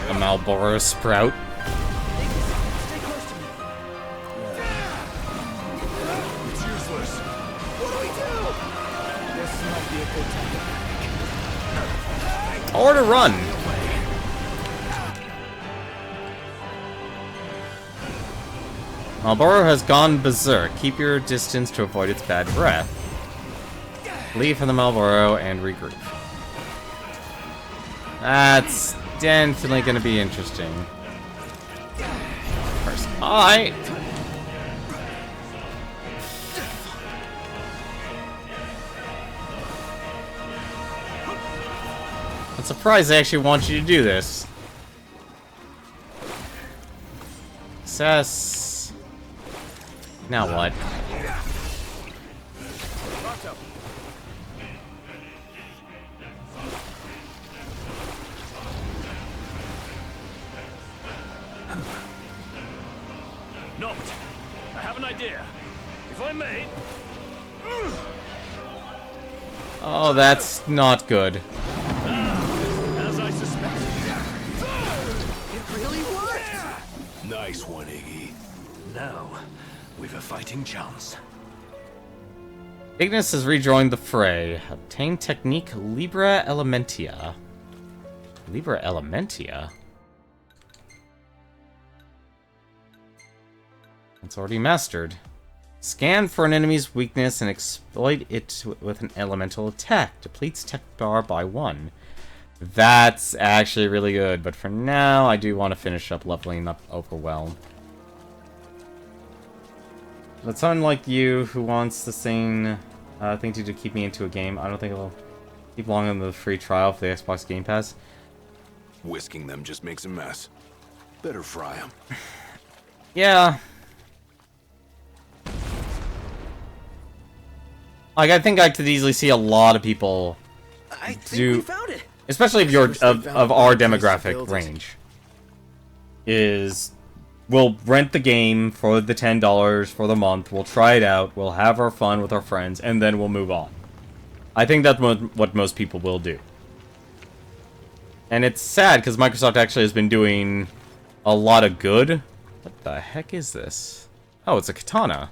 A Marlboro sprout. It's useless. What do we do? This might be a good time. Or to run. Marlboro has gone berserk. Keep your distance to avoid its bad breath. Leave from the Marlboro and regroup. That's definitely going to be interesting. First, alright. I'm surprised they actually want you to do this. Success. Now what? Noct, I have an idea. If I may... Oh, that's not good. As I suspected. Now, we've a fighting chance. Ignis has rejoined the fray. Obtain technique Libra Elementia. Libra Elementia? It's already mastered. Scan for an enemy's weakness and exploit it with an elemental attack. Depletes tech bar by 1. That's actually really good, but for now, I do want to finish up leveling up Overwhelm. But someone like you who wants the same thing to keep me into a game, I don't think it'll keep long on the free trial for the Xbox Game Pass. Whisking them just makes a mess. Better fry them. Yeah. Like, I think I could easily see a lot of people I think we found it. Especially if you're of our demographic range, is we'll rent the game for the $10 for the month, we'll try it out, we'll have our fun with our friends, and then we'll move on. I think that's what most people will do. And it's sad, because Microsoft actually has been doing a lot of good. What the heck is this? Oh, it's a katana.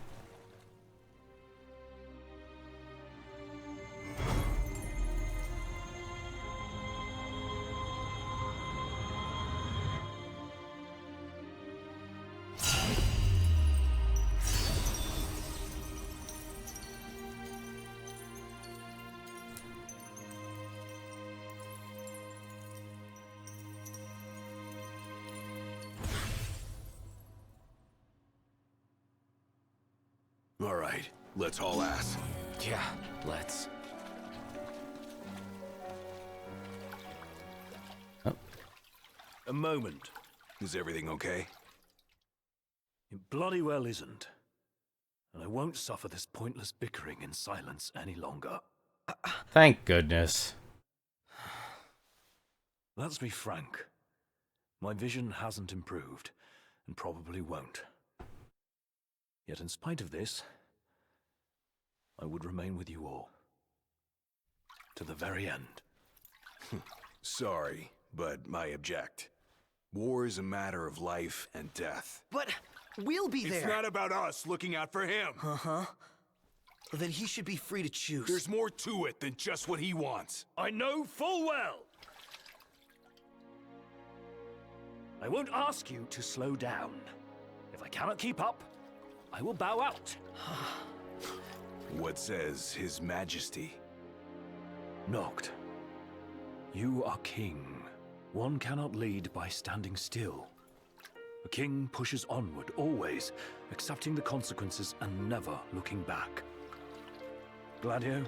All right, let's haul ass. Yeah, let's. Oh. A moment. Is everything okay? It bloody well isn't. And I won't suffer this pointless bickering in silence any longer. Thank goodness. Let's be frank. My vision hasn't improved, and probably won't. Yet in spite of this, I would remain with you all. To the very end. Sorry, but I object. War is a matter of life and death. But we'll be there. It's not about us looking out for him. Uh-huh. Well, then he should be free to choose. There's more to it than just what he wants. I know full well. I won't ask you to slow down. If I cannot keep up, I will bow out. What says His Majesty? Noct, you are king. One cannot lead by standing still. A king pushes onward, always, accepting the consequences and never looking back. Gladio,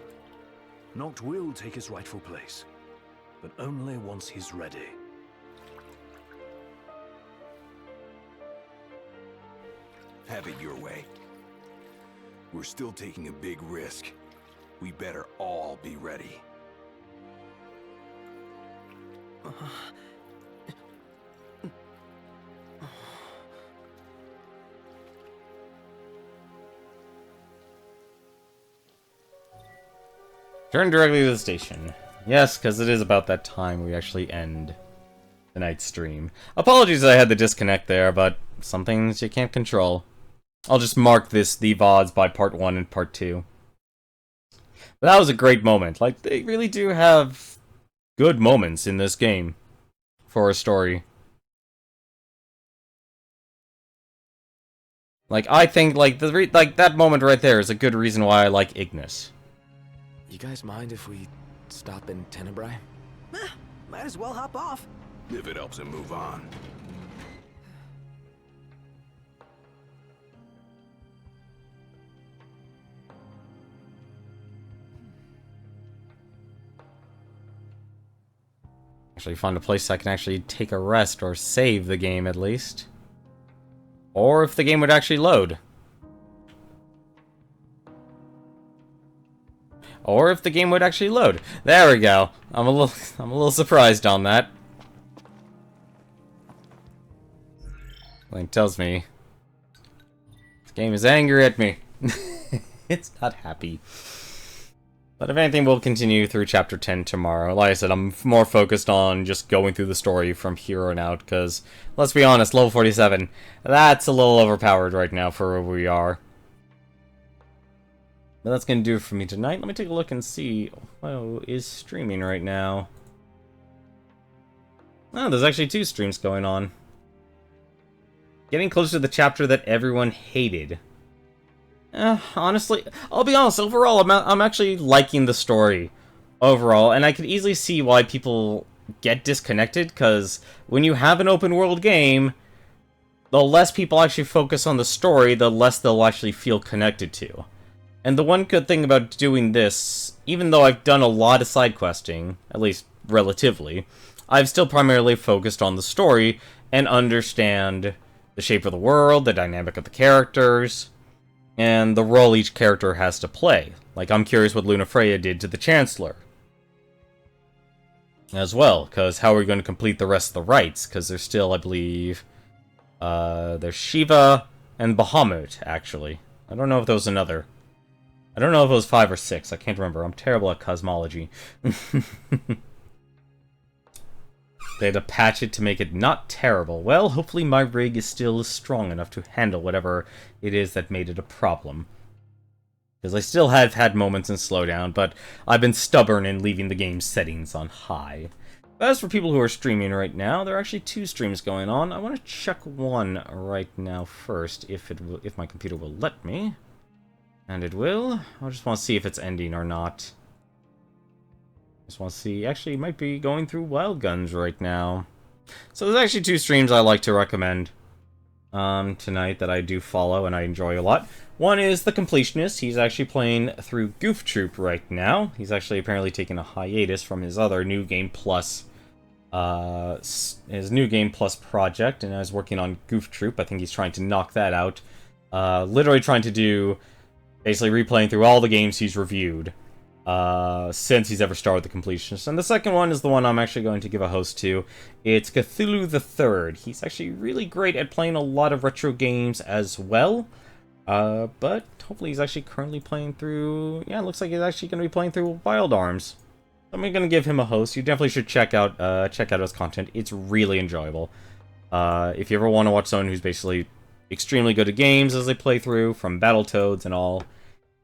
Noct will take his rightful place, but only once he's ready. Have it your way. We're still taking a big risk. We better all be ready. Turn directly to the station. Yes, because it is about that time we actually end the night stream. Apologies I had the disconnect there, but some things you can't control. I'll just mark the VODs by part 1 and part 2. But that was a great moment. Like, they really do have good moments in this game for a story. Like, I think, like, that moment right there is a good reason why I like Ignis. You guys mind if we stop in Tenebrai? Might as well hop off. If it helps him move on. Actually find a place I can actually take a rest or save the game at least. Or if the game would actually load. Or if the game would actually load. There we go. I'm a little surprised on that. Link tells me this game is angry at me. It's not happy. But if anything, we'll continue through Chapter 10 tomorrow. Like I said, I'm more focused on just going through the story from here on out, because, let's be honest, level 47, that's a little overpowered right now for where we are. But that's going to do it for me tonight. Let me take a look and see who is streaming right now. Oh, there's actually 2 streams going on. Getting close to the chapter that everyone hated. Honestly, I'll be honest, overall, I'm actually liking the story. Overall, and I could easily see why people get disconnected, because when you have an open world game, the less people actually focus on the story, the less they'll actually feel connected to. And the one good thing about doing this, even though I've done a lot of side questing, at least relatively, I've still primarily focused on the story and understand the shape of the world, the dynamic of the characters, and the role each character has to play. Like, I'm curious what Lunafreya did to the Chancellor. As well, because how are we going to complete the rest of the rites? Because there's still, I believe, there's Shiva and Bahamut, actually. I don't know if there was another. I don't know if it was 5 or 6. I can't remember. I'm terrible at cosmology. They had to patch it to make it not terrible. Well, hopefully my rig is still strong enough to handle whatever it is that made it a problem. Because I still have had moments in slowdown, but I've been stubborn in leaving the game's settings on high. But as for people who are streaming right now, there are actually 2 streams going on. I want to check one right now first, if my computer will let me. And it will. I just want to see if it's ending or not. Just want to see. Actually, it might be going through Wild Guns right now. So there's actually 2 streams I like to recommend tonight that I do follow and I enjoy a lot. One is The Completionist. He's actually playing through Goof Troop right now. He's actually apparently taking a hiatus from his other New Game Plus, his New Game Plus project, and is working on Goof Troop. I think he's trying to knock that out. Literally trying to do, basically replaying through all the games he's reviewed since he's ever started The Completionist. And the second one is the one I'm actually going to give a host to. It's Cthulhu the Third. He's actually really great at playing a lot of retro games as well. But hopefully he's actually currently playing through... Yeah, it looks like he's actually going to be playing through Wild Arms. I'm going to give him a host. You definitely should check out his content. It's really enjoyable. If you ever want to watch someone who's basically extremely good at games as they play through, from Battletoads and all,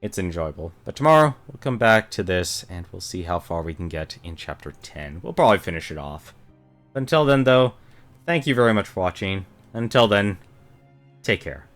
it's enjoyable. But tomorrow, we'll come back to this, and we'll see how far we can get in Chapter 10. We'll probably finish it off. But until then, though, thank you very much for watching. Until then, take care.